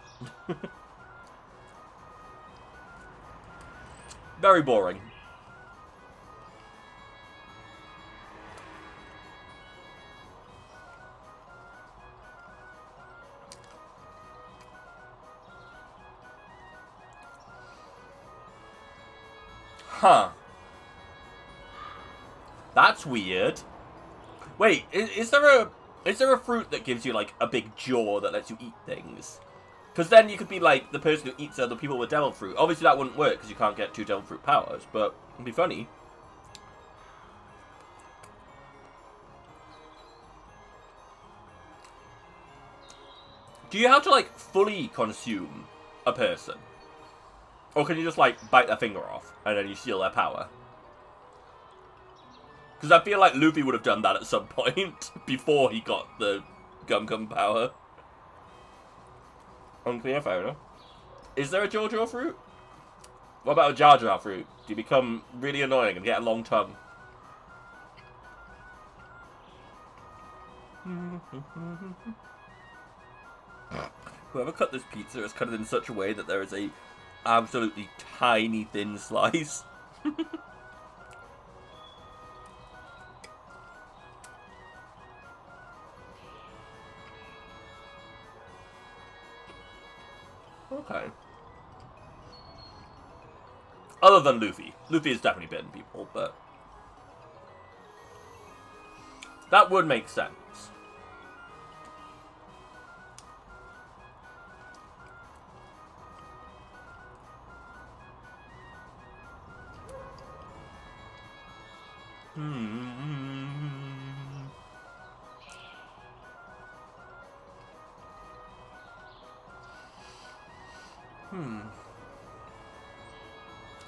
B: Very boring. Huh. That's weird. Wait, is there a fruit that gives you, like, a big jaw that lets you eat things? Because then you could be, like, the person who eats other people with devil fruit. Obviously that wouldn't work because you can't get 2 devil fruit powers, but it'd be funny. Do you have to, like, fully consume a person? Or can you just, like, bite their finger off and then you steal their power? Because I feel like Luffy would have done that at some point before he got the Gum Gum power. Unclear, fair enough. Is there a Jojo fruit? What about a Jar Jar fruit? Do you become really annoying and get a long tongue? Whoever cut this pizza has cut it in such a way that there is a absolutely tiny thin slice. Okay. Other than Luffy. Luffy has definitely bitten people, but... that would make sense.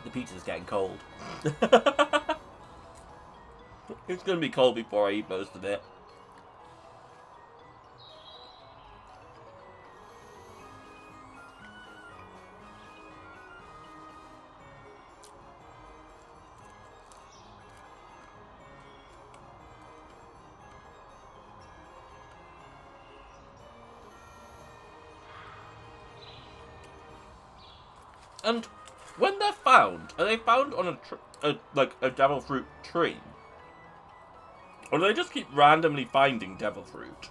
B: The pizza's getting cold. It's gonna be cold before I eat most of it. And when they're found, are they found on a devil fruit tree? Or do they just keep randomly finding devil fruit?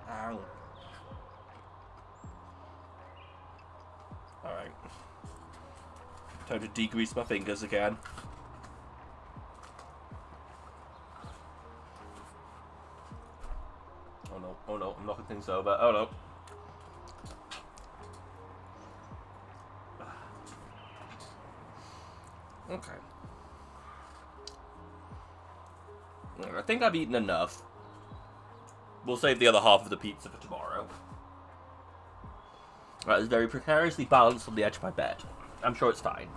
B: Ow. Alright. Time to degrease my fingers again. Oh no, oh no, I'm knocking things over. Oh no. Okay. I think I've eaten enough. We'll save the other half of the pizza for tomorrow. That is very precariously balanced on the edge of my bed. I'm sure it's fine.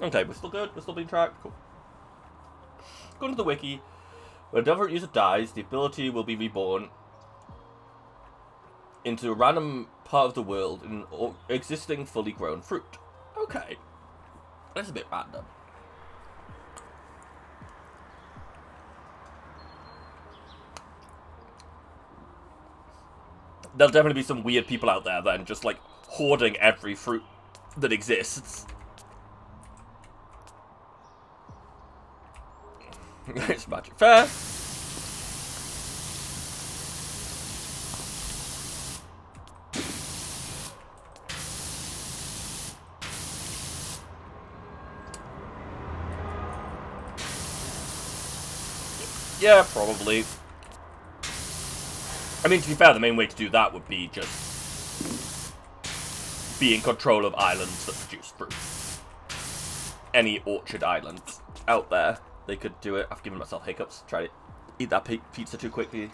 B: Okay, we're still good. We're still being tracked. Cool. According to the wiki, when a devil user dies, the ability will be reborn into a random part of the world in an existing fully grown fruit. Okay. That's a bit random. There'll definitely be some weird people out there then, just like hoarding every fruit that exists. It's magic fair. Yeah, probably. I mean, to be fair, the main way to do that would be just be in control of islands that produce fruit. Any orchard island out there, they could do it. I've given myself hiccups. Try to eat that pizza too quickly.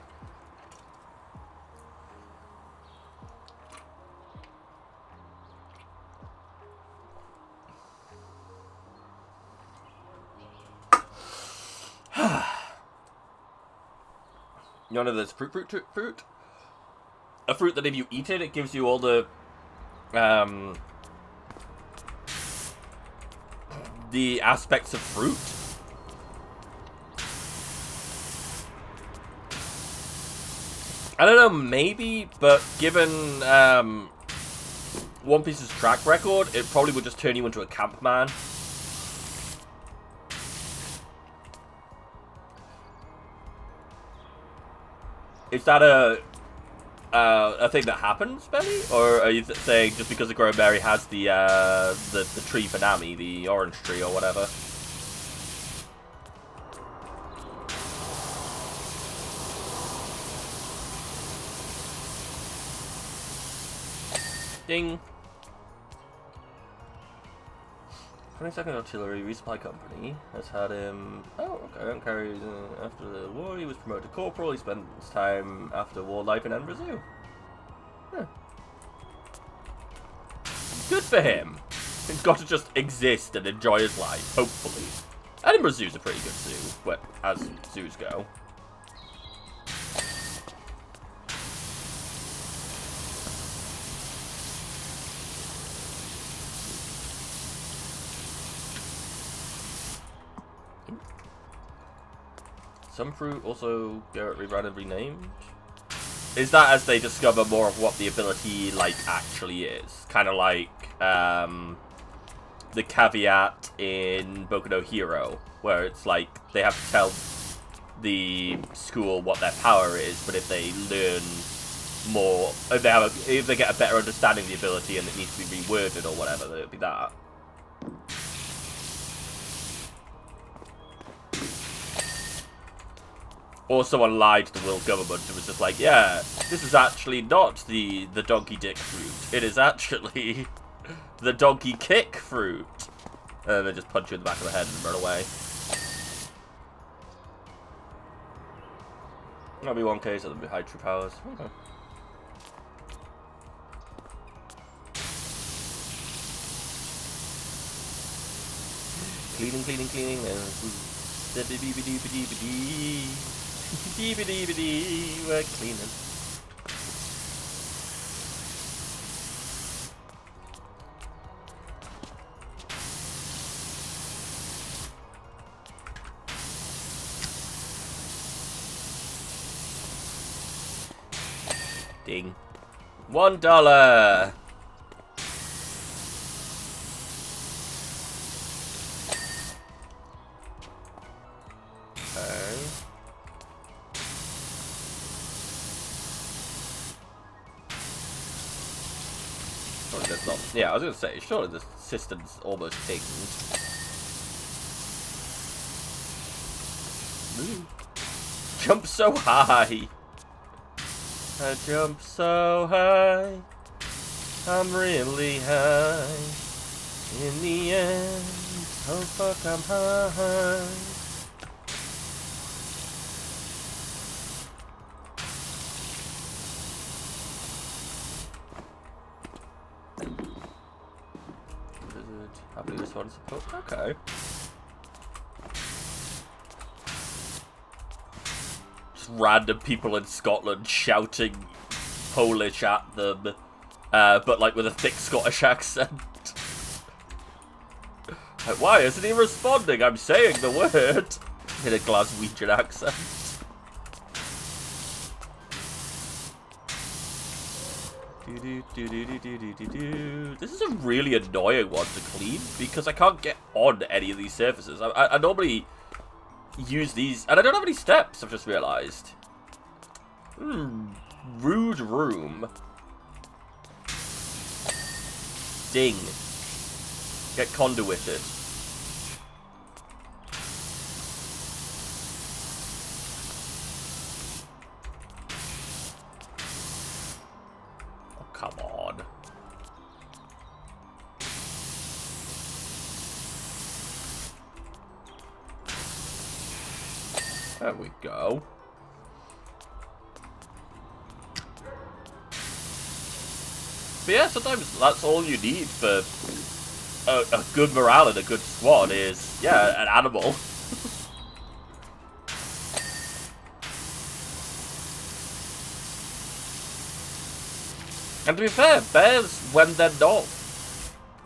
B: You know there's fruit? A fruit that if you eat it, it gives you all the aspects of fruit. I don't know, maybe, but given One Piece's track record, it probably would just turn you into a camp man. Is that a thing that happens, Benny? Or are you saying just because the Grown Berry has the tree for Nami, the orange tree or whatever? Ding. 22nd Artillery Resupply Company has had him... Oh, okay. Carries, after the war, he was promoted to corporal. He spent his time after war life in Edinburgh Zoo. Huh. Good for him. He's got to just exist and enjoy his life, hopefully. Edinburgh Zoo's a pretty good zoo, as zoos go. Some fruit also get renamed. Is that as they discover more of what the ability, like, actually is? Kind of like, the caveat in Boku no Hero, where it's like, they have to tell the school what their power is, but if they learn more, if they get a better understanding of the ability and it needs to be reworded or whatever, then it'd be that. Or someone lied to the world government and was just like, yeah, this is actually not the donkey dick fruit. It is actually the donkey kick fruit. And they just punch you in the back of the head and run away. That'll be one case, that'll be high true powers. Okay. Cleaning. We're cleaning. Ding. $1. Yeah, I was gonna say, surely the system's almost pinged. Jump so high! I jump so high, I'm really high. In the end, oh fuck, I'm high. Happy this one's support. Okay. Just random people in Scotland shouting Polish at them, but like with a thick Scottish accent. Like, why isn't he responding? I'm saying the word in a Glaswegian accent. This is a really annoying one to clean because I can't get on any of these surfaces. I normally use these, and I don't have any steps, I've just realised. Rude room. Ding. Get conduited. Come on. There we go. But yeah, sometimes that's all you need for a good morale and a good squad is, yeah, an animal. And to be fair, bears, when they're not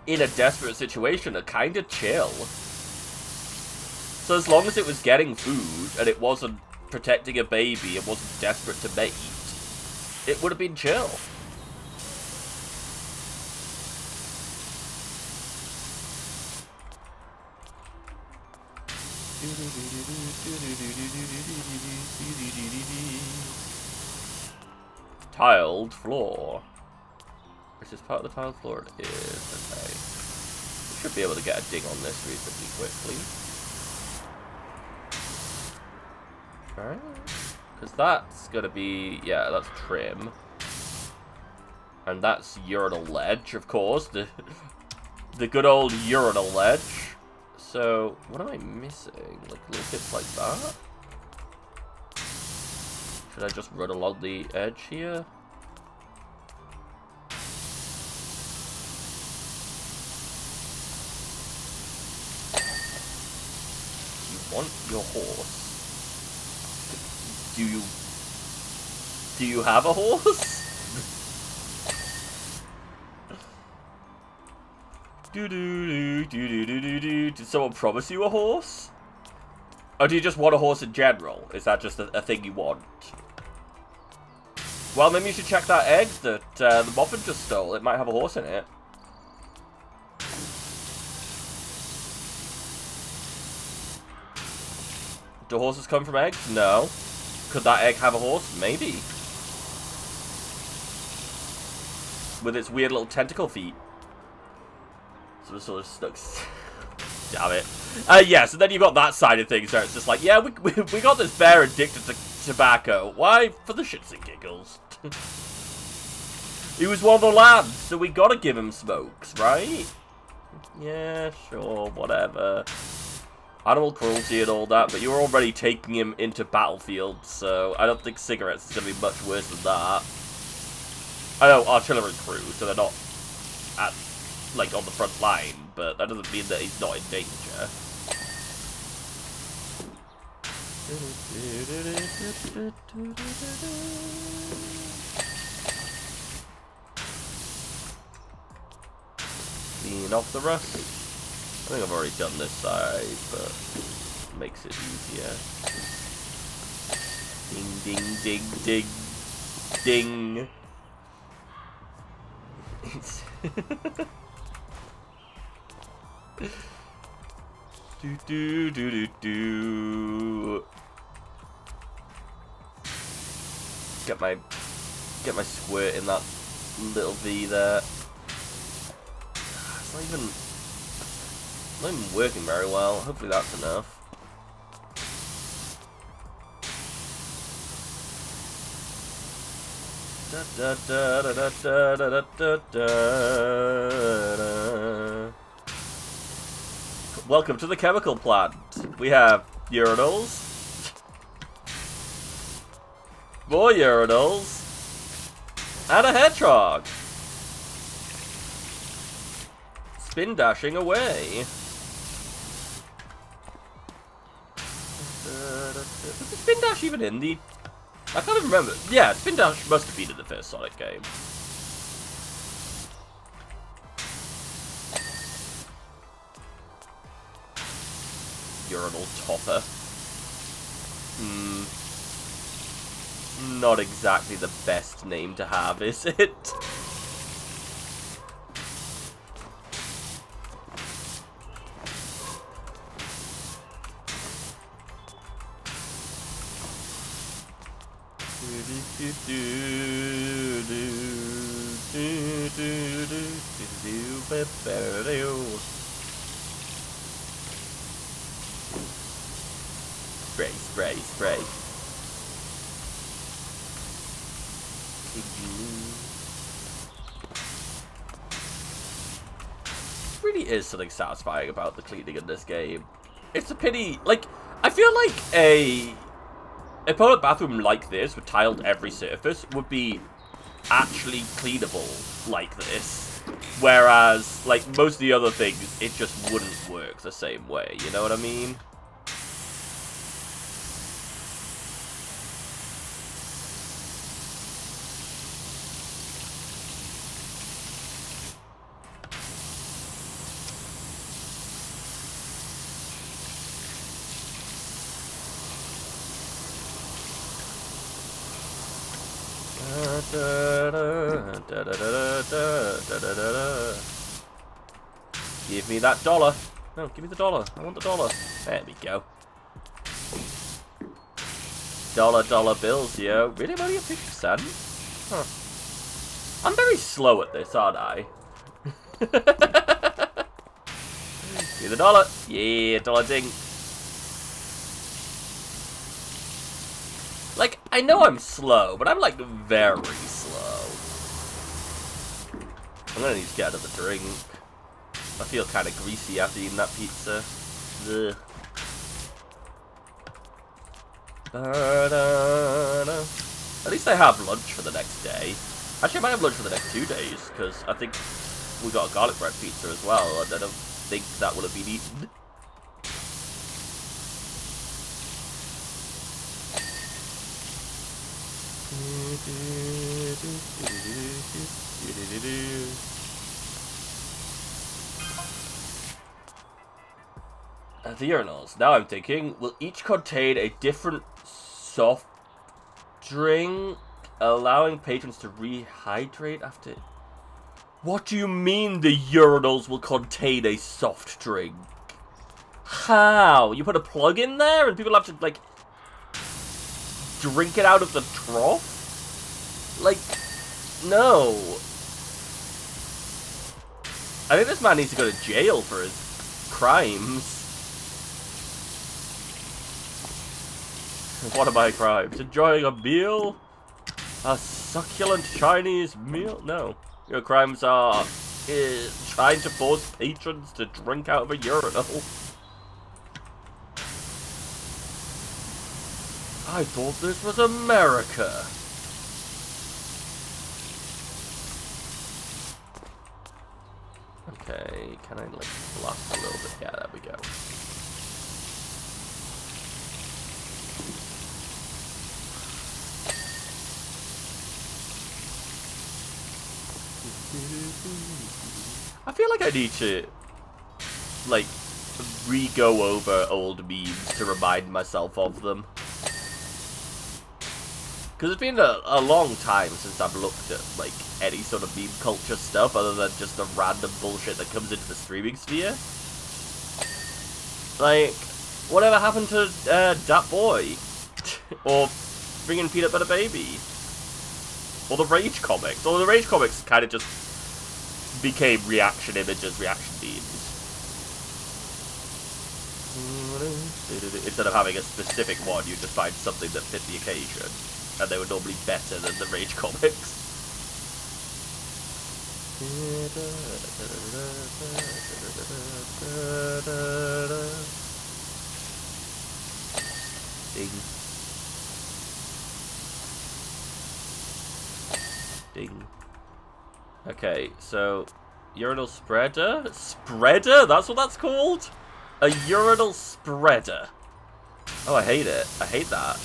B: in a desperate situation, are kind of chill. So as long as it was getting food, and it wasn't protecting a baby, and wasn't desperate to mate, it would have been chill. Tiled floor. Which is part of the tiled floor? It is. Okay. We should be able to get a ding on this reasonably quickly. Okay. Because that's going to be... Yeah, that's trim. And that's urinal ledge, of course. The good old urinal ledge. So, what am I missing? Like, little bits like that? Should I just run along the edge here? You want your horse? Do you have a horse? Did someone promise you a horse? Or do you just want a horse in general? Is that just a thing you want? Well, maybe you should check that egg that the Moffin just stole. It might have a horse in it. Do horses come from eggs? No. Could that egg have a horse? Maybe. With its weird little tentacle feet. So it sort of stuck. Damn it. Yeah, so then you've got that side of things where it's just like, yeah, we got this bear addicted to tobacco. Why? For the shits and giggles. He was one of the lads, so we gotta give him smokes, right? Yeah, sure, whatever. Animal cruelty and all that, but you're already taking him into battlefields, so I don't think cigarettes is gonna be much worse than that. I know, artillery crew, so they're not at, like, on the front line, but that doesn't mean that he's not in danger. Clean off the rust. I think I've already done this side, but it makes it easier. Ding, ding, ding, ding, ding. Do do do do do. Get my squirt in that little V there. It's not even working very well. Hopefully that's enough. Da, da, da, da, da, da, da, da, da. Welcome to the chemical plant. We have urinals, more urinals, and a hedgehog. Spin dashing away. Was the spin dash even in the... I can't even remember. Yeah, spin dash must have been in the first Sonic game. Urinal topper. Not exactly the best name to have, is it? Spray, spray, spray. Really is something satisfying about the cleaning in this game. It's a pity, like, I feel like a public bathroom like this, with tiled every surface, would be actually cleanable like this. Whereas, like, most of the other things, it just wouldn't work the same way, you know what I mean? Give me that dollar. No, give me the dollar. I want the dollar. There we go. Dollar bills, yo. Really, only a 50%? Huh. I'm very slow at this, aren't I? Give me the dollar. Yeah, dollar ding. Like, I know I'm slow, but I'm, like, very slow. I'm gonna need to get another drink. I feel kind of greasy after eating that pizza. Ugh. At least I have lunch for the next day. Actually, I might have lunch for the next 2 days, because I think we got a garlic bread pizza as well, and I don't think that will have been eaten. The urinals. Now I'm thinking, will each contain a different soft drink, allowing patrons to rehydrate after... What do you mean the urinals will contain a soft drink? How? You put a plug in there and people have to, like, drink it out of the trough? Like, no. I think this man needs to go to jail for his crimes. What are my crimes? Enjoying a meal? A succulent Chinese meal? No. Your crimes are trying to force patrons to drink out of a urinal. I thought this was America. Okay, can I, like, blast a little bit? Yeah, there we go. I feel like I need to, like, re-go over old memes to remind myself of them. Because it's been a long time since I've looked at, like, any sort of meme culture stuff other than just the random bullshit that comes into the streaming sphere. Like, whatever happened to Dat Boy? Or Bringing Peanut Butter Baby? Or the Rage comics? Or the Rage comics kind of just became reaction images, reaction memes. Instead of having a specific one, you just find something that fit the occasion. And they were normally better than the Rage comics. Ding. Ding. Okay, so urinal spreader? Spreader? That's what that's called? A urinal spreader. Oh, I hate it. I hate that.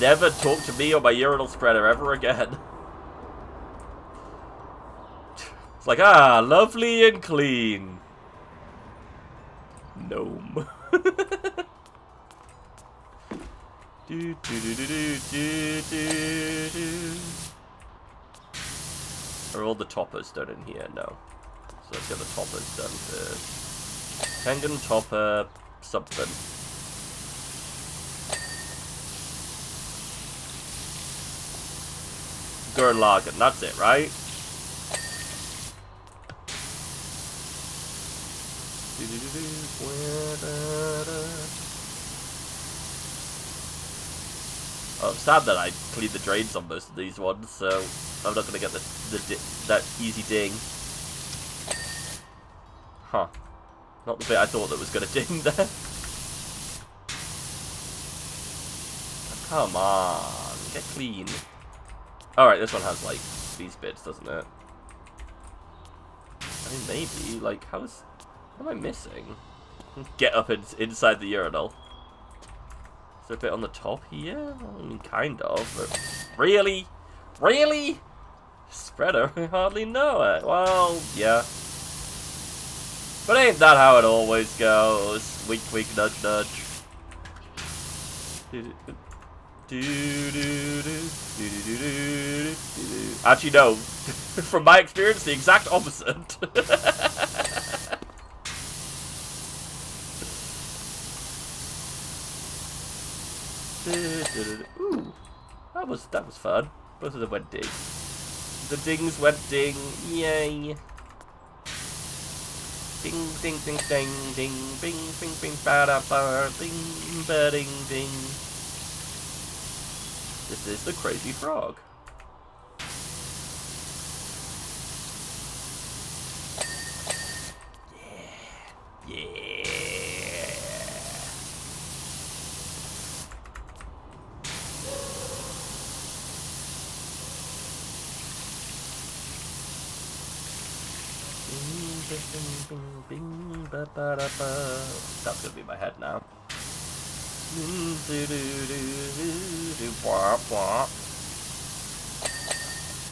B: Never talk to me or my urinal spreader ever again. It's like, ah, lovely and clean. Gnome. Do, do, do, do, do, do, do, do. Are all the toppers done in here? No. So let's get the toppers done first. Tengen topper something. Gurren Lagann, that's it, right? Oh, I'm sad that I cleaned the drains on most of these ones, so I'm not going to get that easy ding. Huh. Not the bit I thought that was going to ding there. Oh, come on, get clean. Alright, this one has, like, these bits, doesn't it? I mean, maybe, like, what am I missing? Get up inside the urinal. Is there a bit on the top here? I mean, kind of, but... Really? Really? Spreader? I hardly know it. Well, yeah. But ain't that how it always goes? Wink, wink, nudge, nudge. Actually, no. From my experience, the exact opposite. Ooh, that was fun. Both of them went ding. The dings went ding. Yay. Ding, ding, ding, ding, ding, bing, bing, bing, ba da ba, ding, ba ding, ding. This is the crazy frog. Yeah. Yeah. That's gonna be my head now.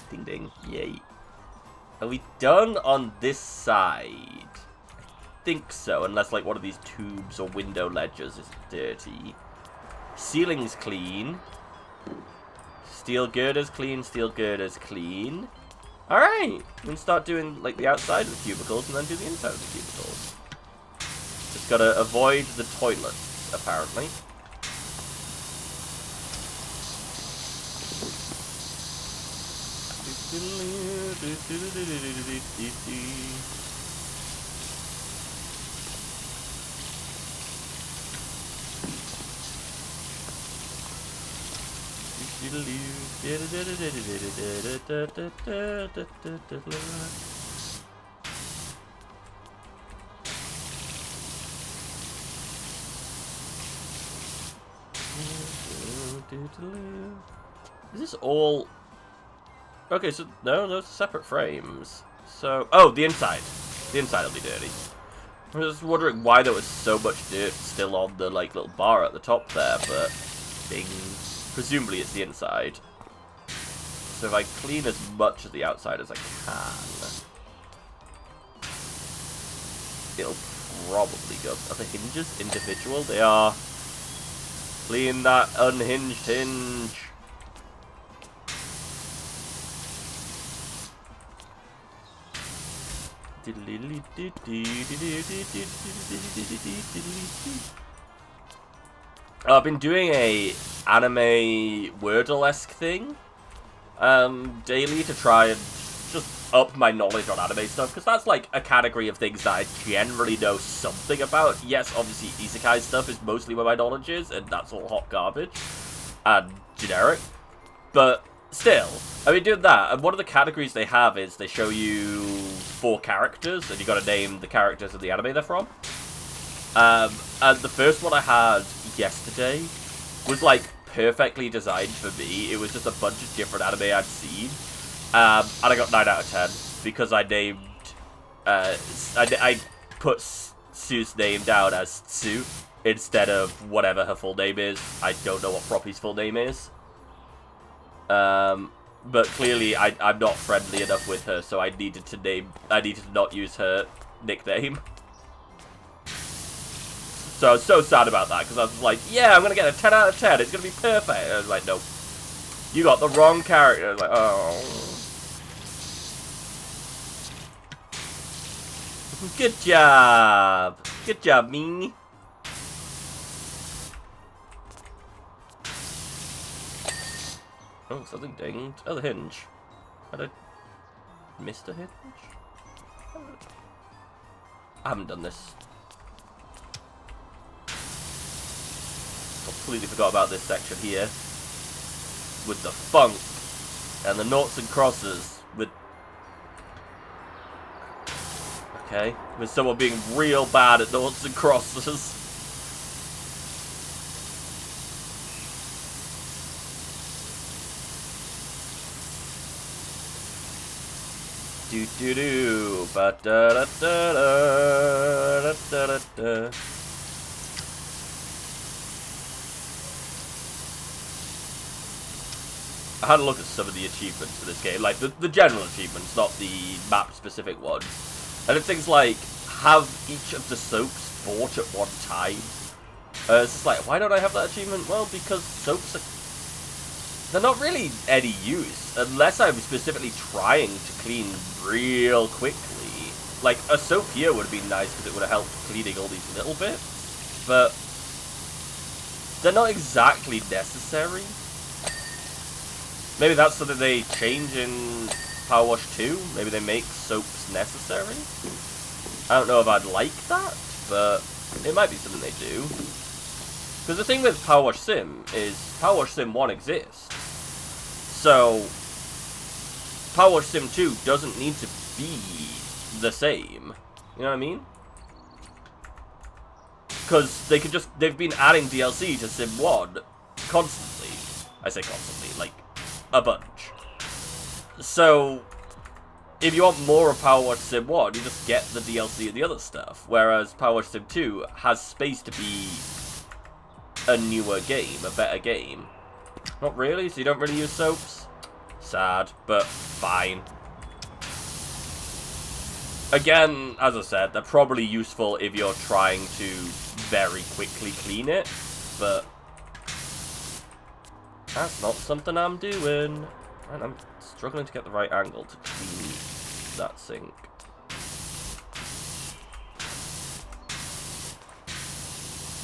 B: Ding ding, yay. Are we done on this side? I think so, unless like one of these tubes or window ledges is dirty. Ceiling's clean. Steel girders clean, steel girders clean. Alright, we can start doing like the outside of the cubicles and then do the inside of the cubicles. Just gotta avoid the toilets, apparently. Is this all... Okay, so no, those are separate frames. So, oh, the inside. The inside will be dirty. I was just wondering why there was so much dirt still on the like little bar at the top there, but ding. Presumably it's the inside. So if I clean as much of the outside as I can, it'll probably go. Are the hinges individual? They are. Clean that unhinged hinge. I've been doing a anime Wordle-esque thing daily to try and just up my knowledge on anime stuff, because that's like a category of things that I generally know something about. Yes, obviously isekai stuff is mostly where my knowledge is, and that's all hot garbage and generic, but still, I've been doing that, and one of the categories they have is they show you 4 characters, and you got to name the characters of the anime they're from. And the first one I had yesterday was like perfectly designed for me. It was just a bunch of different anime I'd seen, and I got 9 out of 10 because I named I put Sue's name down as Sue instead of whatever her full name is. I don't know what Froppy's full name is. But clearly I'm not friendly enough with her, so I needed to not use her nickname. So I was so sad about that, because I was like, yeah, I'm going to get a 10 out of 10, it's going to be perfect. And I was like, nope, you got the wrong character. I was like, oh. Good job. Good job, me. Oh, something dinged. Oh, the hinge. Had I missed a hinge? I haven't done this. Completely forgot about this section here. With the funk. And the noughts and crosses. With... Okay. With someone being real bad at noughts and crosses. Do do do, ba da da da da da da da. I had a look at some of the achievements for this game, like the general achievements, not the map-specific ones. And it's things like, have each of the soaps fought at one time. It's just like, why don't I have that achievement? Well, because soaps are... They're not really any use, unless I'm specifically trying to clean real quickly. Like, a soap here would have been nice, because it would have helped cleaning all these little bits. But they're not exactly necessary. Maybe that's something they change in Power Wash 2. Maybe they make soaps necessary. I don't know if I'd like that, but it might be something they do. Because the thing with Power Wash Sim is Power Wash Sim 1 exists. So Power Wash Sim 2 doesn't need to be the same. You know what I mean? Because they've been adding DLC to Sim 1 constantly. I say constantly, like a bunch. So, if you want more of Power Wash Sim 1, you just get the DLC and the other stuff. Whereas Power Wash Sim 2 has space to be a newer game, a better game. Not really, so you don't really use soaps? Sad, but fine. Again, as I said, they're probably useful if you're trying to very quickly clean it, but that's not something I'm doing. And I'm struggling to get the right angle to clean that sink.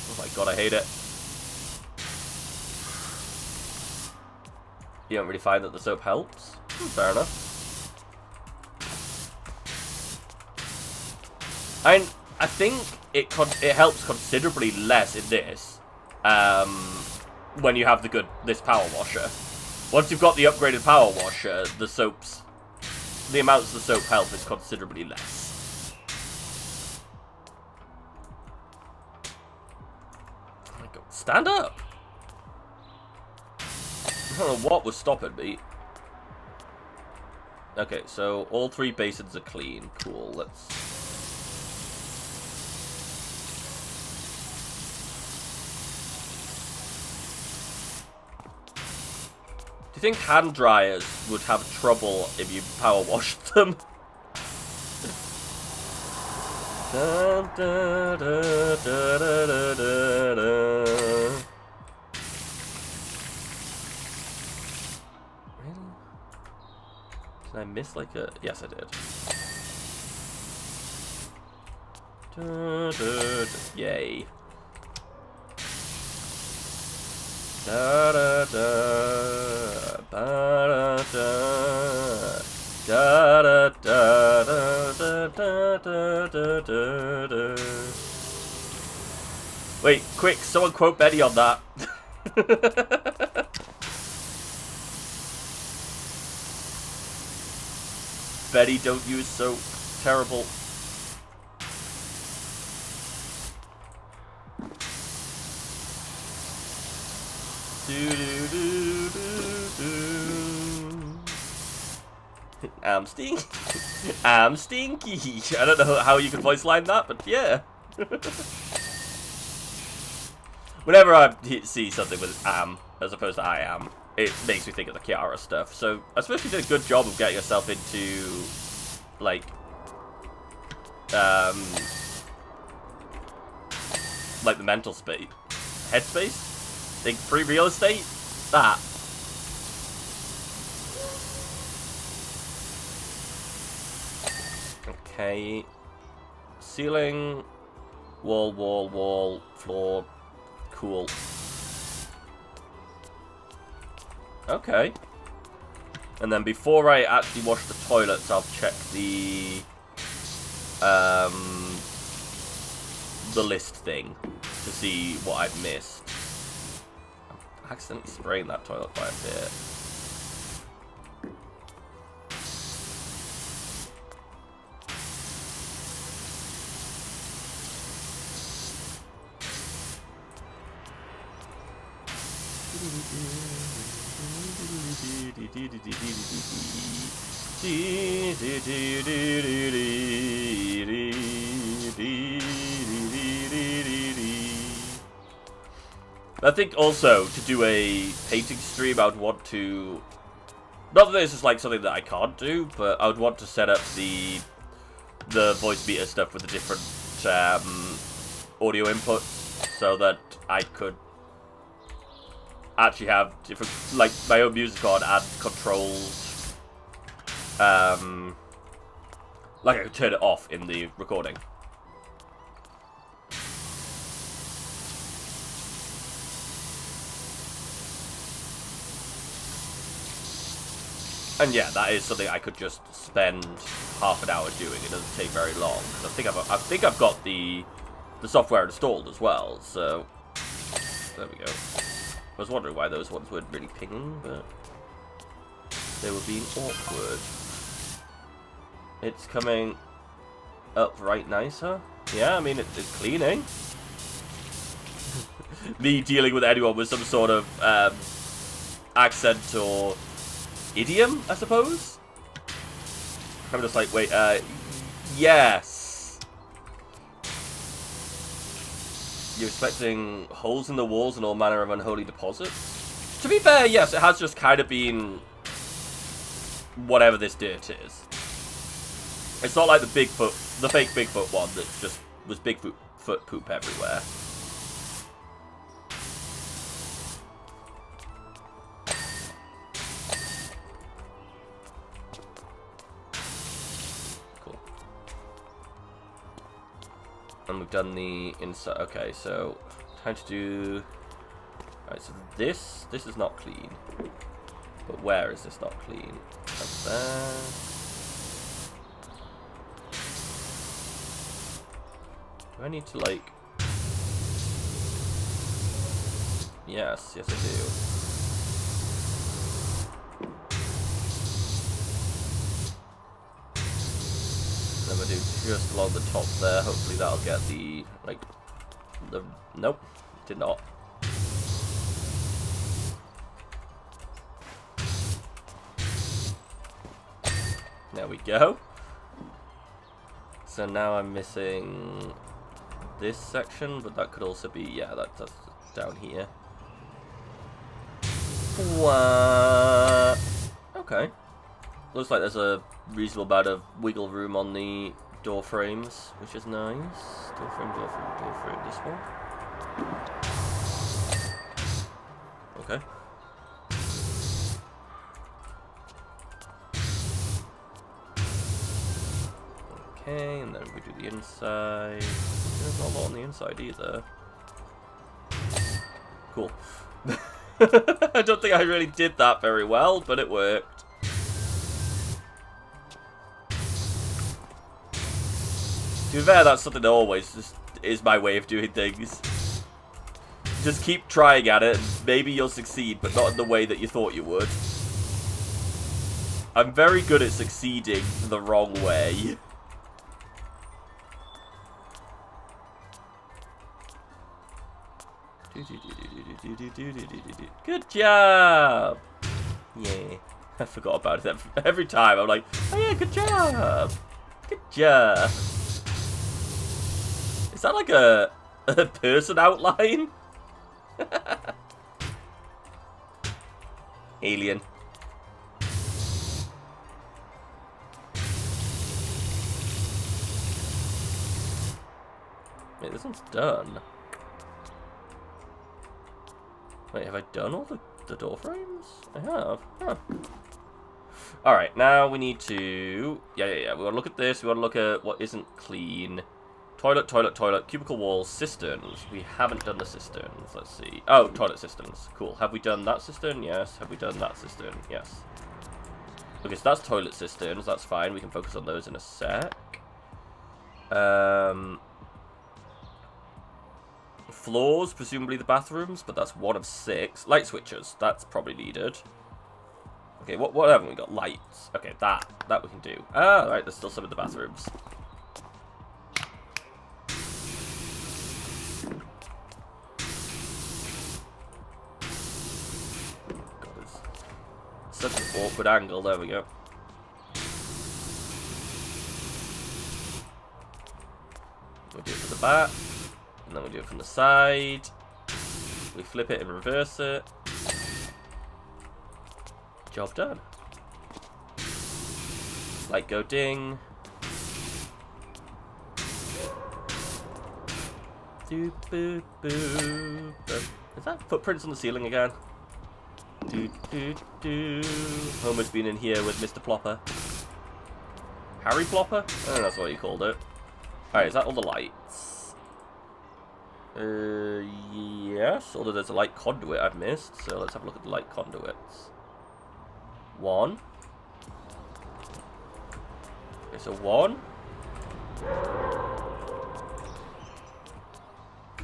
B: Oh my god, I hate it. You don't really find that the soap helps? Fair enough. I think it helps considerably less in this when you have this power washer. Once you've got the upgraded power washer, the amounts the soap help is considerably less. Oh my god, stand up! I don't know what was stopping me. Okay, so all 3 basins are clean. Cool, let's... Do you think hand dryers would have trouble if you power washed them? Dun, dun, dun, dun, dun, dun, dun. Really? Did I miss like a... Yes, I did. Dun, dun, dun. Yay. Da da da ba da da da da da da da da da da. Wait, quick! Someone quote Betty on that. Betty, don't use soap. Terrible. I'm stinky. I'm stinky. I don't know how you can voice line that, but yeah. Whenever I see something with am as opposed to I am, it makes me think of the Kiara stuff. So I suppose you did a good job of getting yourself into, like, the mental space, headspace, think free real estate, that. Okay, ceiling, wall, wall, wall, floor, cool. Okay. And then before I actually wash the toilets, I'll check the list thing to see what I've missed. I accidentally sprayed that toilet quite a bit. I think also to do a painting stream, I would want to, not that this is like something that I can't do, but I would want to set up the voice meter stuff with the different audio inputs so that I could actually have different, like, my own music on and controls, like I could turn it off in the recording. And yeah, that is something I could just spend half an hour doing. It doesn't take very long. I think I've got the software installed as well. So there we go. I was wondering why those ones weren't really pinging, but they were being awkward. It's coming up right nicer. Yeah, I mean it's cleaning. Me dealing with anyone with some sort of accent or idiom, I suppose? I'm just like, wait, yes. You're expecting holes in the walls and all manner of unholy deposits? To be fair, yes, it has just kind of been whatever this dirt is. It's not like the fake Bigfoot one that just was Bigfoot foot poop everywhere. Cool. And we've done the inside. Okay, so time to do. Alright, so this is not clean. But where is this not clean? Up there. Do I need to, like... Yes, I do. Then we'll do just along the top there. Hopefully that'll get the, like... the... Nope, did not. There we go. So now I'm missing this section, but that could also be, yeah, that's down here. What? Okay. Looks like there's a reasonable amount of wiggle room on the door frames, which is nice. Door frame, this one. Okay. Okay, and then we do the inside. There's not a lot on the inside either. Cool. I don't think I really did that very well, but it worked. To be fair, that's something that always just is my way of doing things. Just keep trying at it, and maybe you'll succeed, but not in the way that you thought you would. I'm very good at succeeding the wrong way. Good job! Yeah, I forgot about it every time. I'm like, oh yeah, good job! Good job! Is that like a person outline? Alien. Wait, this one's done. Wait, have I done all the door frames? I have. Huh. Alright, now we need to... Yeah. We want to look at this. We want to look at what isn't clean. Toilet, cubicle walls, cisterns. We haven't done the cisterns. Let's see. Oh, toilet cisterns. Cool. Have we done that cistern? Yes. Have we done that cistern? Yes. Okay, so that's toilet cisterns. That's fine. We can focus on those in a sec. Floors, presumably the bathrooms, but that's 1 of 6. Light switches, that's probably needed. Okay, what haven't we got? Lights. Okay, that we can do. Ah, right, there's still some in the bathrooms. God, it's such an awkward angle. There we go. We'll do it for the back. And then we do it from the side. We flip it and reverse it. Job done. Light go ding. Doo boo boo. Is that footprints on the ceiling again? Doo doo doo. Homer's been in here with Mr. Plopper. Harry Plopper? I think that's what you called it. Alright, is that all the lights? Yes, although there's a light conduit I've missed, so let's have a look at the light conduits. 1. Okay, so 1.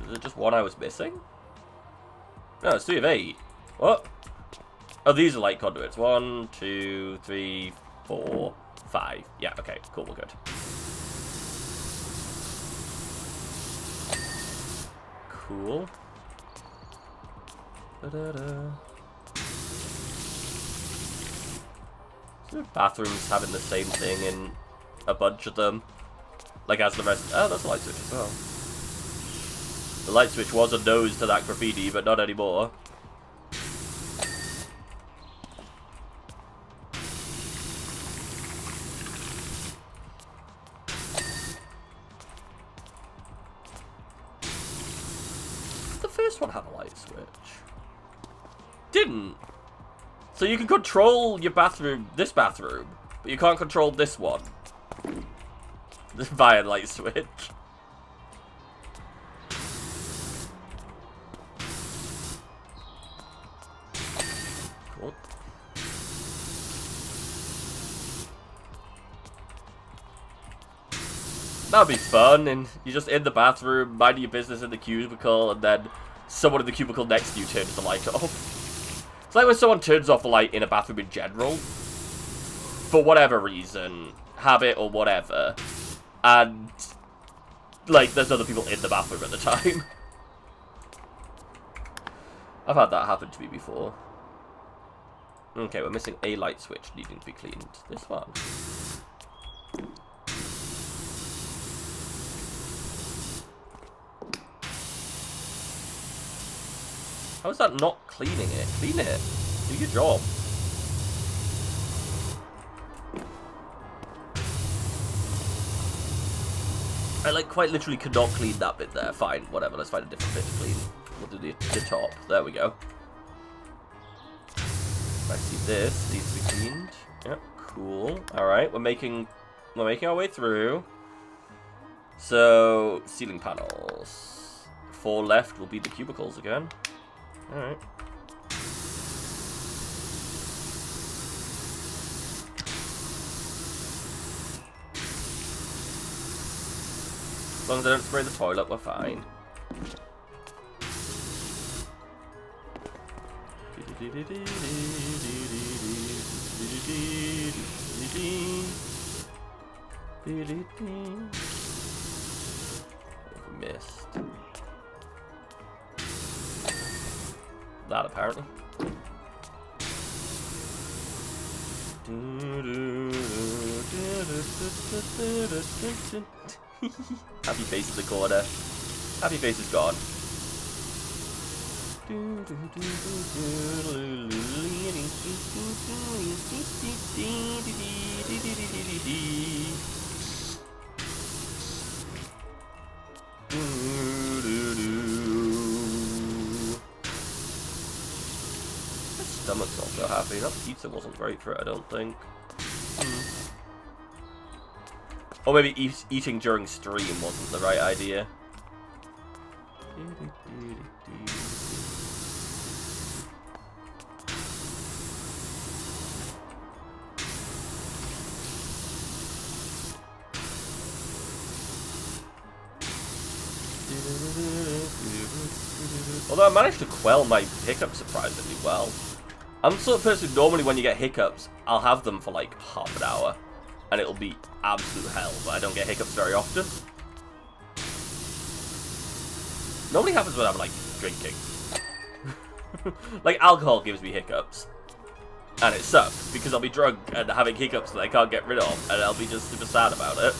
B: Is it just 1 I was missing? No, it's 3 of 8. What? Oh, these are light conduits. 1, 2, 3, 4, 5. Yeah, okay, cool, we're good. Cool. So bathrooms having the same thing in a bunch of them. Like as the rest. Oh, that's a light switch as well. The light switch was a nose to that graffiti, but not anymore. one have a light switch? Didn't. So you can control your bathroom, this bathroom, but you can't control this one. Via light switch. Cool. That'd be fun, and you're just in the bathroom, minding your business in the cubicle, and then someone in the cubicle next to you turns the light off. It's like when someone turns off the light in a bathroom in general, for whatever reason, habit or whatever, and, like, there's other people in the bathroom at the time. I've had that happen to me before. Okay, we're missing a light switch needing to be cleaned. This one. How is that not cleaning it? Clean it. Do your job. I, like, quite literally could not clean that bit there. Fine, whatever. Let's find a different bit to clean. We'll do the top. There we go. I see this needs to be cleaned. Yep, cool. Alright, we're making our way through. So, ceiling panels. 4 left will be the cubicles again. Alright. As long as I don't spray the toilet, we're fine. Missed. That apparently. Happy face in the corner. Happy face is gone. My stomach's not so happy. That pizza wasn't great for it, I don't think. Or maybe eating during stream wasn't the right idea. Although I managed to quell my hiccups surprisingly well. I'm the sort of person who normally when you get hiccups, I'll have them for like half an hour. And it'll be absolute hell, but I don't get hiccups very often. Normally happens when I'm like drinking. Like alcohol gives me hiccups. And it sucks, because I'll be drunk and having hiccups that I can't get rid of, and I'll be just super sad about it.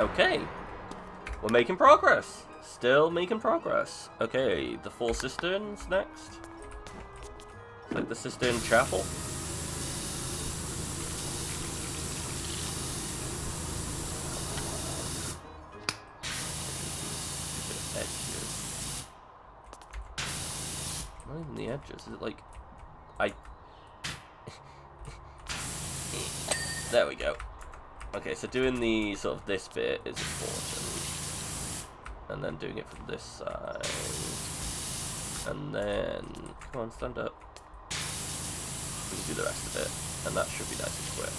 B: Okay, we're making progress. Still making progress. Okay, the 4 cisterns next. It's like the cistern chapel. Edges. Not even the edges. Is it like There we go. Okay, so doing the sort of this bit is important, and then doing it from this side, and then come on, stand up. We can do the rest of it, and that should be nice and quick,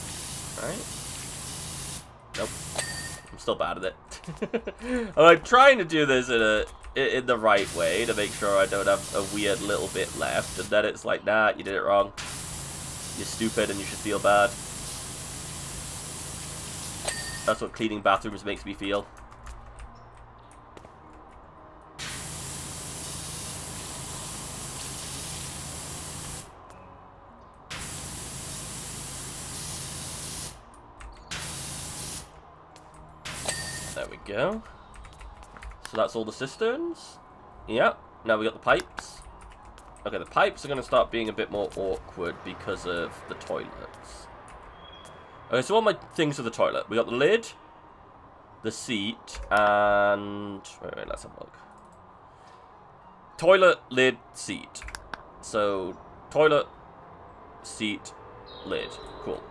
B: right? Nope, I'm still bad at it. I'm like trying to do this in the right way to make sure I don't have a weird little bit left, and then it's like, nah, you did it wrong. You're stupid, and you should feel bad. That's what cleaning bathrooms makes me feel. There we go. So that's all the cisterns. Yep. Now we got the pipes. Okay, the pipes are going to start being a bit more awkward because of the toilets. Okay, so all my things for the toilet. We got the lid, the seat, and... Wait, let's have a look. Toilet, lid, seat. So, toilet, seat, lid. Cool.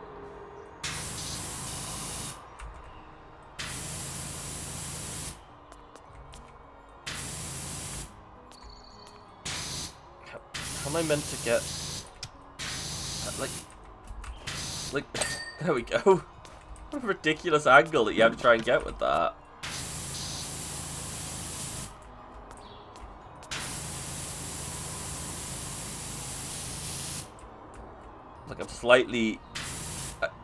B: How am I meant to get... Like, there we go. What a ridiculous angle that you have to try and get with that. Like, I'm slightly...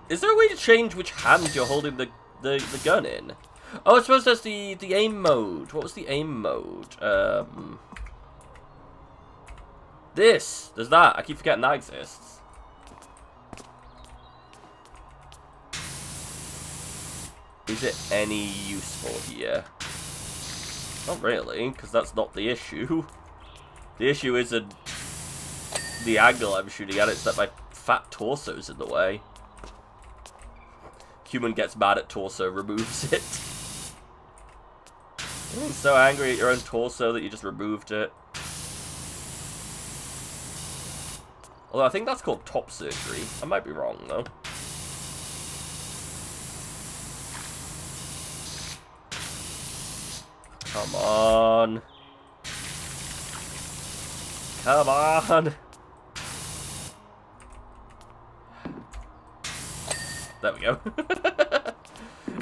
B: Is there a way to change which hand you're holding the gun in? Oh, I suppose there's the aim mode. What was the aim mode? This! There's that. I keep forgetting that exists. Is it any useful here? Not really, because that's not the issue. The issue isn't the angle I'm shooting at, it's that my fat torso's in the way. Human gets mad at torso, removes it. You're so angry at your own torso that you just removed it. Although I think that's called top surgery. I might be wrong, though. Come on. Come on. There we go.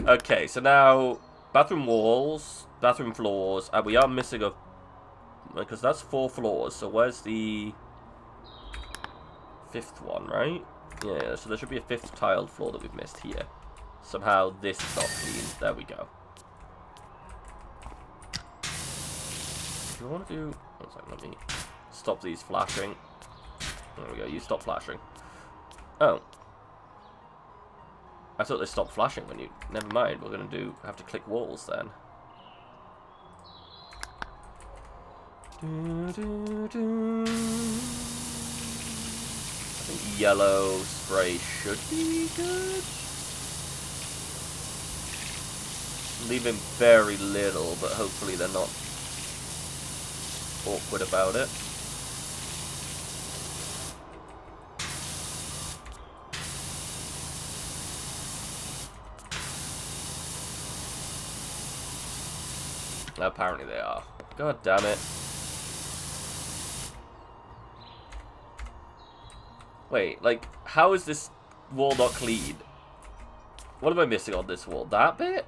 B: Okay, so now bathroom walls, bathroom floors, and we are missing a... Because that's 4 floors, so where's the 5th one, right? Yeah, so there should be a 5th tiled floor that we've missed here. Somehow this is not clean. There we go. Do I want to do... One second, let me stop these flashing. There we go, you stop flashing. Oh. I thought they stopped flashing when you... Never mind, we're going to have to click walls then. I think yellow spray should be good. Leaving very little, but hopefully they're not awkward about it. Apparently they are. God damn it. Wait, like, how is this wall not clean? What am I missing on this wall? That bit?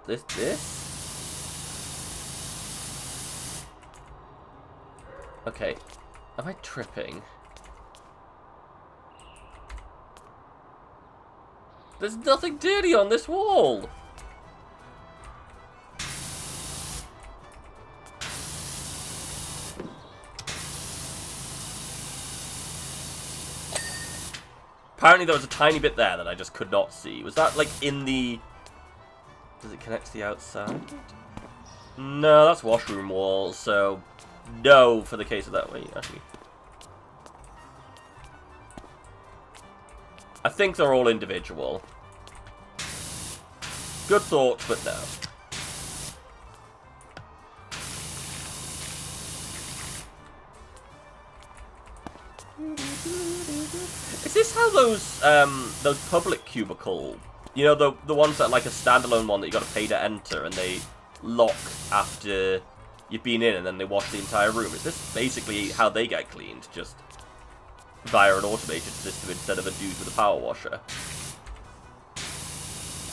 B: This? Okay. Am I tripping? There's nothing dirty on this wall! Apparently there was a tiny bit there that I just could not see. Was that, like, in the... Does it connect to the outside? No, that's washroom walls, so... No, for the case of that way, actually. I think they're all individual. Good thought, but no. Is this how those public cubicle, you know, the ones that are like a standalone one that you got to pay to enter and they lock after you've been in and then they wash the entire room? Is this basically how they get cleaned, just via an automated system instead of a dude with a power washer?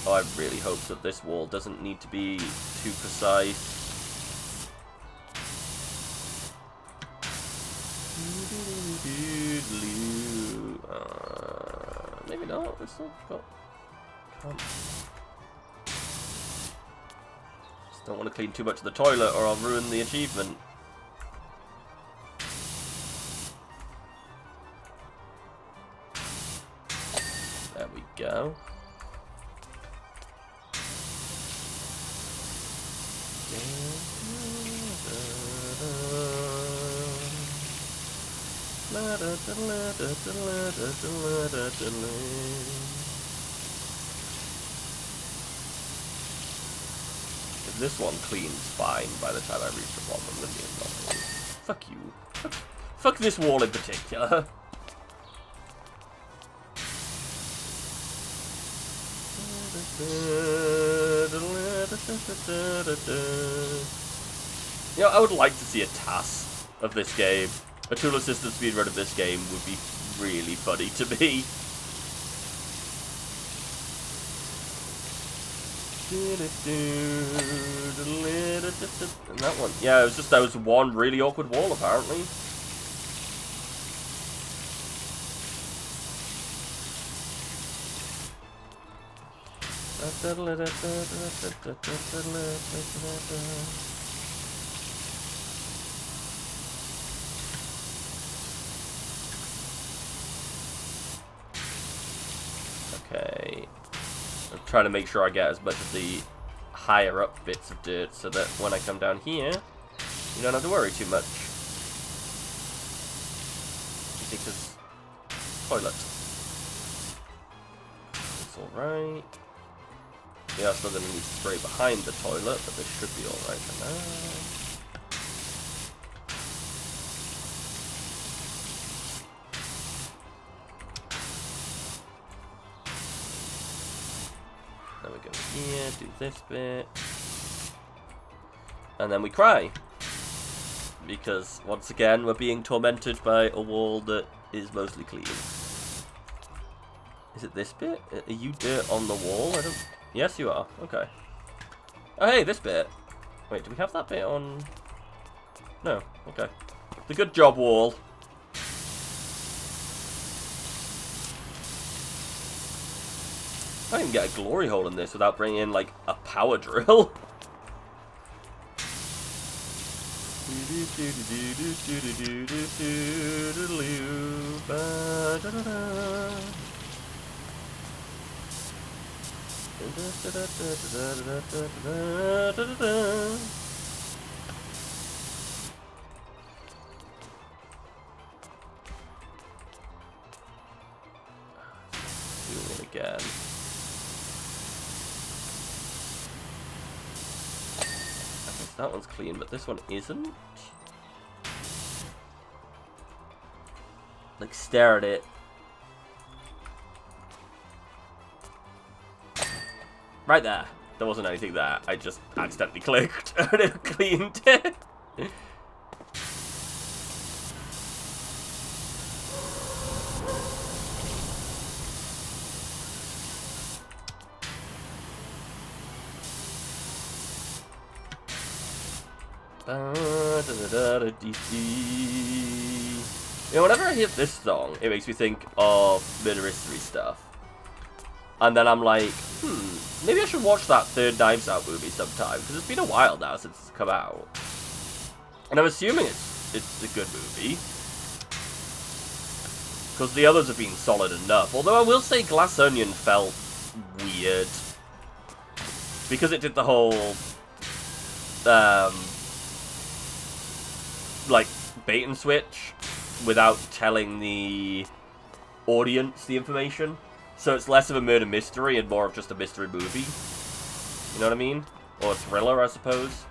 B: Oh, I really hope that this wall doesn't need to be too precise. Maybe not. We've still got... Just don't want to clean too much of the toilet or I'll ruin the achievement. There we go. If this one cleans fine by the time I reach the bottom, I'm gonna be in love. Fuck you. Fuck this wall in particular. You know, I would like to see a TAS of this game. A tool assisted speedrun of this game would be really funny to me. And that one, yeah, it was just, that was one really awkward wall apparently. Okay, I'm trying to make sure I get as much of the higher up bits of dirt so that when I come down here, you don't have to worry too much. Because toilet. It's alright. We are still going to need to spray behind the toilet, but this should be alright for now. Then we go here, do this bit. And then we cry. Because, once again, we're being tormented by a wall that is mostly clean. Is it this bit? Are you dirt on the wall? I don't... Yes, you are. Okay. Oh, hey, this bit. Wait, do we have that bit on... No. Okay. The good job, wall. I can't even get a glory hole in this without bringing in, like, a power drill. Doing it again. I guess that one's clean, but this one isn't. Like, stare at it. Right there. There wasn't anything there. I just accidentally clicked and it cleaned it. You know, whenever I hear this song, it makes me think of murder mystery stuff. And then I'm like, maybe I should watch that third Knives Out movie sometime, because it's been a while now since it's come out. And I'm assuming it's a good movie. Because the others have been solid enough. Although I will say Glass Onion felt weird. Because it did the whole, like, bait and switch without telling the audience the information. So it's less of a murder mystery and more of just a mystery movie. You know what I mean? Or a thriller, I suppose.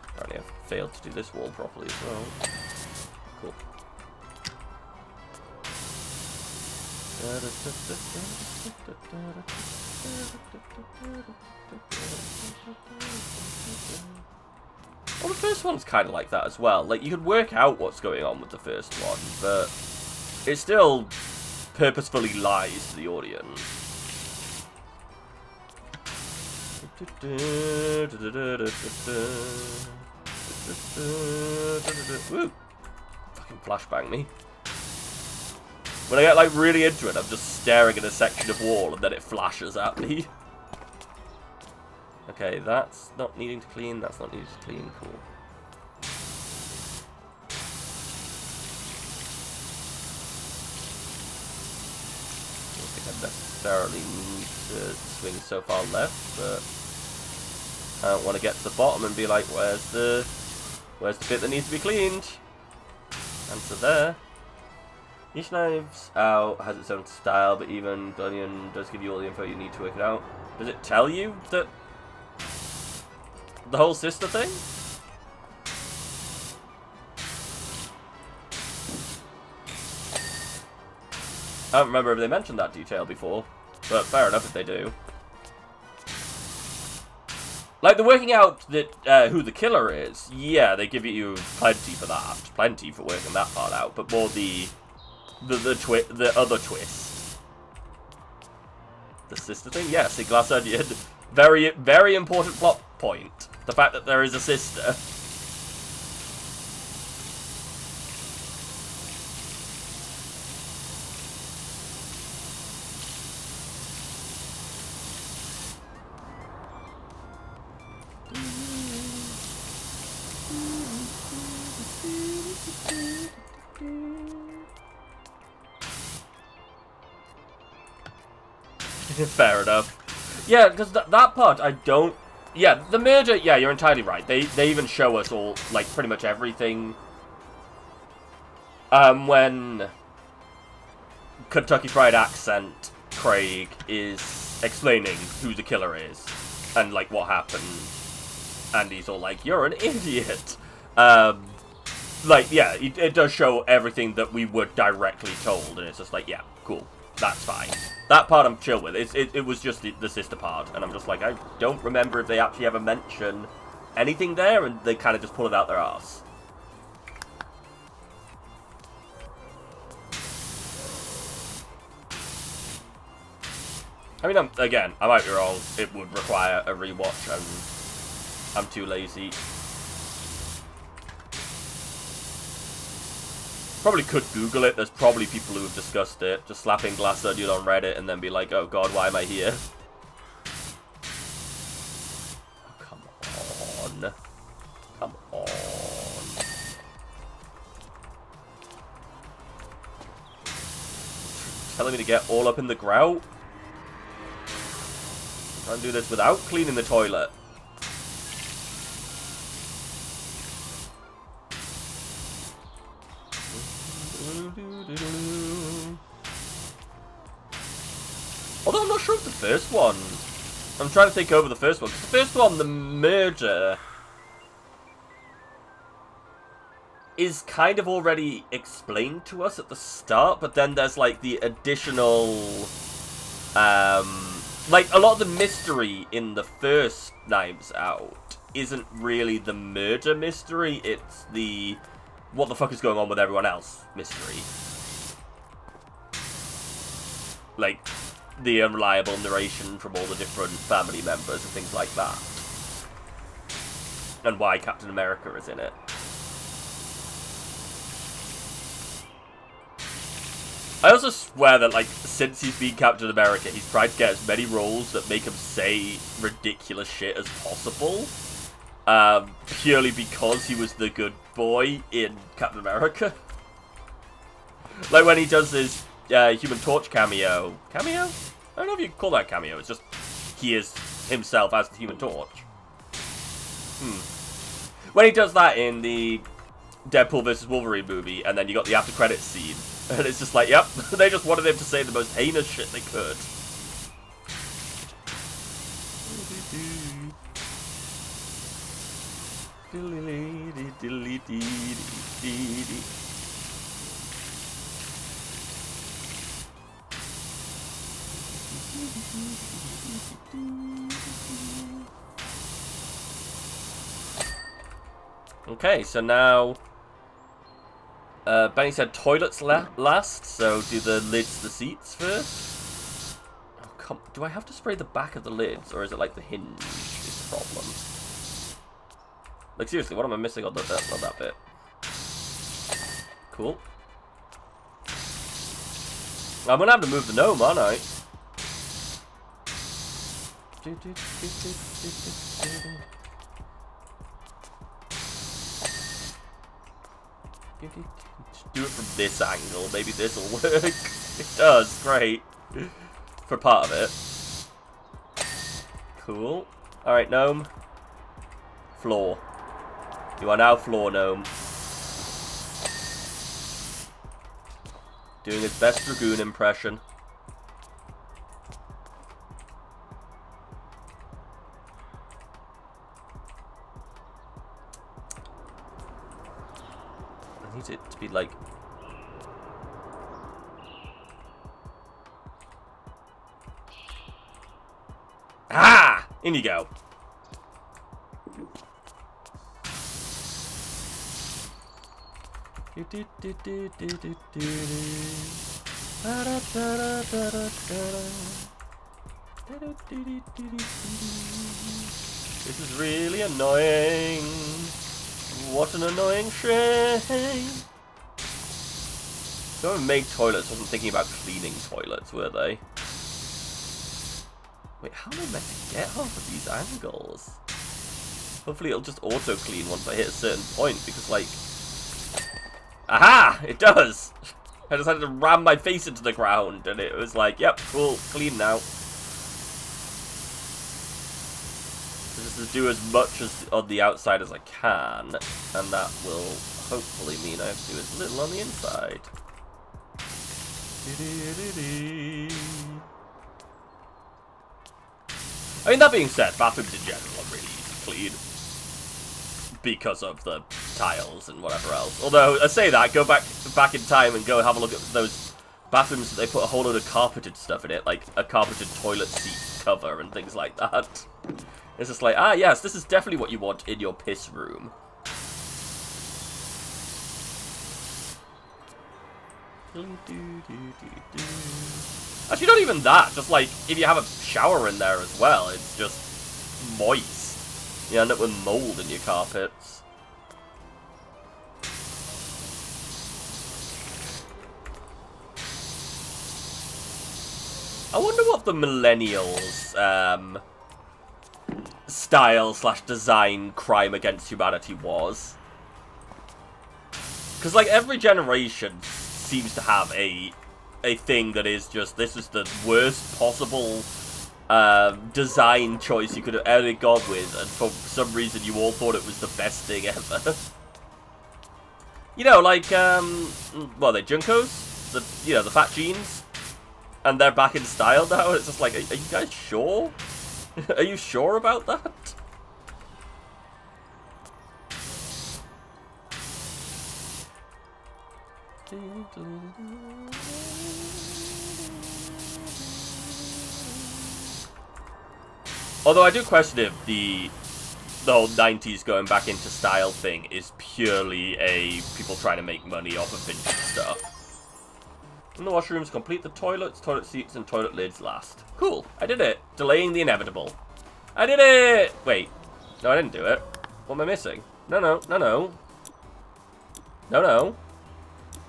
B: Apparently I've failed to do this wall properly as well. Cool. Well, the first one's kind of like that as well. Like, you could work out what's going on with the first one, but it still purposefully lies to the audience. Woo! Fucking flashbang me. When I get, like, really into it, I'm just staring at a section of wall and then it flashes at me. Okay, that's not needing to clean, that's not needing to clean, cool. I don't think I necessarily need to swing so far left, but I don't want to get to the bottom and be like, where's the bit that needs to be cleaned? Answer there. Each knives out has its own style, but even Dunyan does give you all the info you need to work it out. Does it tell you that the whole sister thing? I don't remember if they mentioned that detail before, but fair enough if they do. Like, the working out that who the killer is, yeah, they give you plenty for that. Plenty for working that part out, but more the other twist. The sister thing? Yes, the glass onion. Very, very important plot point. The fact that there is a sister. Fair enough. Yeah, because that part, I don't... Yeah, the murder, yeah, you're entirely right. They even show us all, like, pretty much everything. When Kentucky Fried Accent Craig is explaining who the killer is and, like, what happened. And he's all like, you're an idiot. Like, yeah, it does show everything that we were directly told. And it's just like, yeah, cool. That's fine. That part I'm chill with. It was just the sister part. And I'm just like, I don't remember if they actually ever mention anything there. And they kind of just pull it out their arse. I mean, again, I might be wrong. It would require a rewatch. And I'm too lazy. Probably could Google it. There's probably people who have discussed it. Just slapping Glass Onion on Reddit and then be like, oh god, why am I here? Oh, come on. Come on. Telling me to get all up in the grout? Try and do this without cleaning the toilet. Although I'm not sure of the first one. I'm trying to think over the first one. Because the first one, the murder, is kind of already explained to us at the start. But then there's like the additional... like a lot of the mystery in the first Knives Out isn't really the murder mystery. It's the... what the fuck is going on with everyone else mystery. Like... the unreliable narration from all the different family members and things like that. And why Captain America is in it. I also swear that, like, since he's been Captain America, he's tried to get as many roles that make him say ridiculous shit as possible. Purely because he was the good boy in Captain America. Like when he does his Human Torch cameo. Cameo? I don't know if you can call that cameo. It's just he is himself as the Human Torch. When he does that in the Deadpool vs. Wolverine movie, and then you got the after credits scene, and it's just like, yep, they just wanted him to say the most heinous shit they could. Okay, so now Benny said toilets last, so do the lids the seats first? Oh, do I have to spray the back of the lids, or is it like the hinge is the problem? Like seriously, what am I missing on that bit? Cool. I'm gonna have to move the gnome, aren't I? Do it from this angle. Maybe this will work. It does. Great. For part of it. Cool. Alright, gnome. Floor. You are now Floor Gnome. Doing his best Dragoon impression. I need it to be like... Ah! In you go. This is really annoying. What an annoying train. Whoever made toilets wasn't thinking about cleaning toilets, were they? Wait, how am I meant to get half of these angles? Hopefully it'll just auto-clean once I hit a certain point, because, like... Aha! It does! I just had to ram my face into the ground, and it was like, yep, cool, clean now. Just to do as much as on the outside as I can, and that will hopefully mean I have to do as little on the inside. I mean, that being said, bathrooms in general are really easy to clean. Because of the tiles and whatever else. Although, I say that, go back in time and go have a look at those bathrooms that they put a whole load of carpeted stuff in it, like a carpeted toilet seat cover and things like that. It's just like, ah yes, this is definitely what you want in your piss room. Actually, not even that, just like, if you have a shower in there as well, it's just moist. You end up with mold in your carpets. I wonder what the millennials, style/design crime against humanity was. Because, like, every generation seems to have a thing that is just, this is the worst possible design choice you could have ever gone with, and for some reason you all thought it was the best thing ever. You know, like, what are they, Junkos? The fat jeans? And they're back in style now, and it's just like, are you guys sure? Are you sure about that? Although I do question if the whole 90s going back into style thing is purely a people trying to make money off of vintage stuff. In the washrooms, complete the toilets, toilet seats, and toilet lids last. Cool, I did it. Delaying the inevitable. I did it! Wait, no, I didn't do it. What am I missing? No.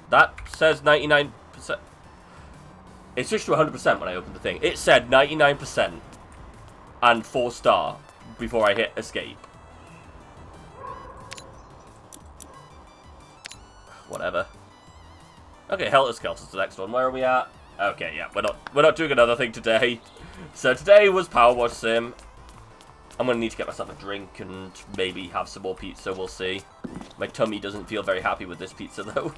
B: That says 99%. It switched to 100% when I opened the thing. It said 99%. And 4-star before I hit escape. Whatever. Okay, Helter Skelter's the next one. Where are we at? Okay, yeah, we're not doing another thing today. So today was Power Wash Sim. I'm gonna need to get myself a drink and maybe have some more pizza. We'll see. My tummy doesn't feel very happy with this pizza though.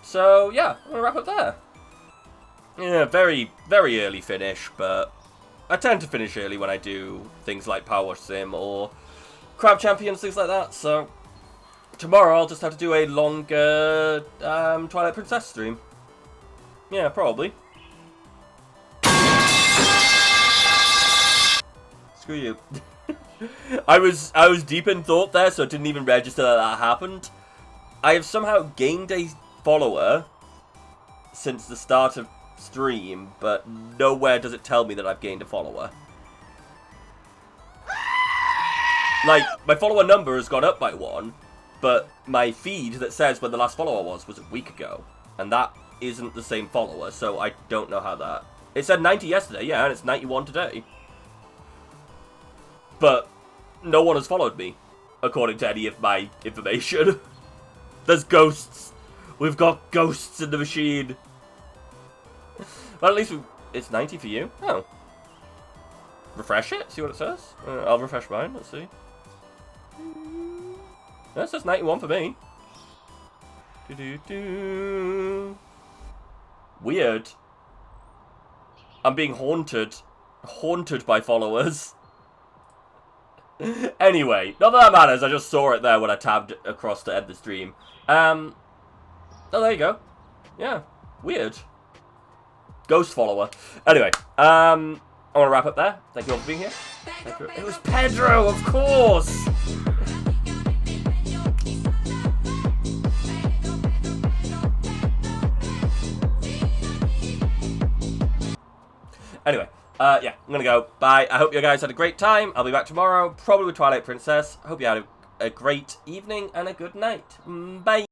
B: So yeah, I'm gonna wrap up there. Yeah, very, very early finish, but I tend to finish early when I do things like Power Wash Sim or Crab Champions, things like that. So tomorrow I'll just have to do a longer Twilight Princess stream. Yeah, probably. Screw you. I was deep in thought there, so it didn't even register that happened. I have somehow gained a follower since the start of stream, but nowhere does it tell me that I've gained a follower. Like, my follower number has gone up by 1, but my feed that says when the last follower was a week ago, and that isn't the same follower, so I don't know how that... It said 90 yesterday, yeah, and it's 91 today. But no one has followed me, according to any of my information. There's ghosts. We've got ghosts in the machine. Well, at least it's 90 for you. Oh, refresh it, see what it says. I'll refresh mine, let's see. That says 91 for me. Weird. I'm being haunted. Haunted by followers. Anyway, not that matters, I just saw it there when I tabbed across to end the stream. Oh, there you go. Yeah, weird. Ghost follower. Anyway, I want to wrap up there. Thank you all for being here. Thank you. It was Pedro, of course! Anyway, yeah, I'm gonna go. Bye. I hope you guys had a great time. I'll be back tomorrow, probably with Twilight Princess. I hope you had a great evening and a good night. Bye.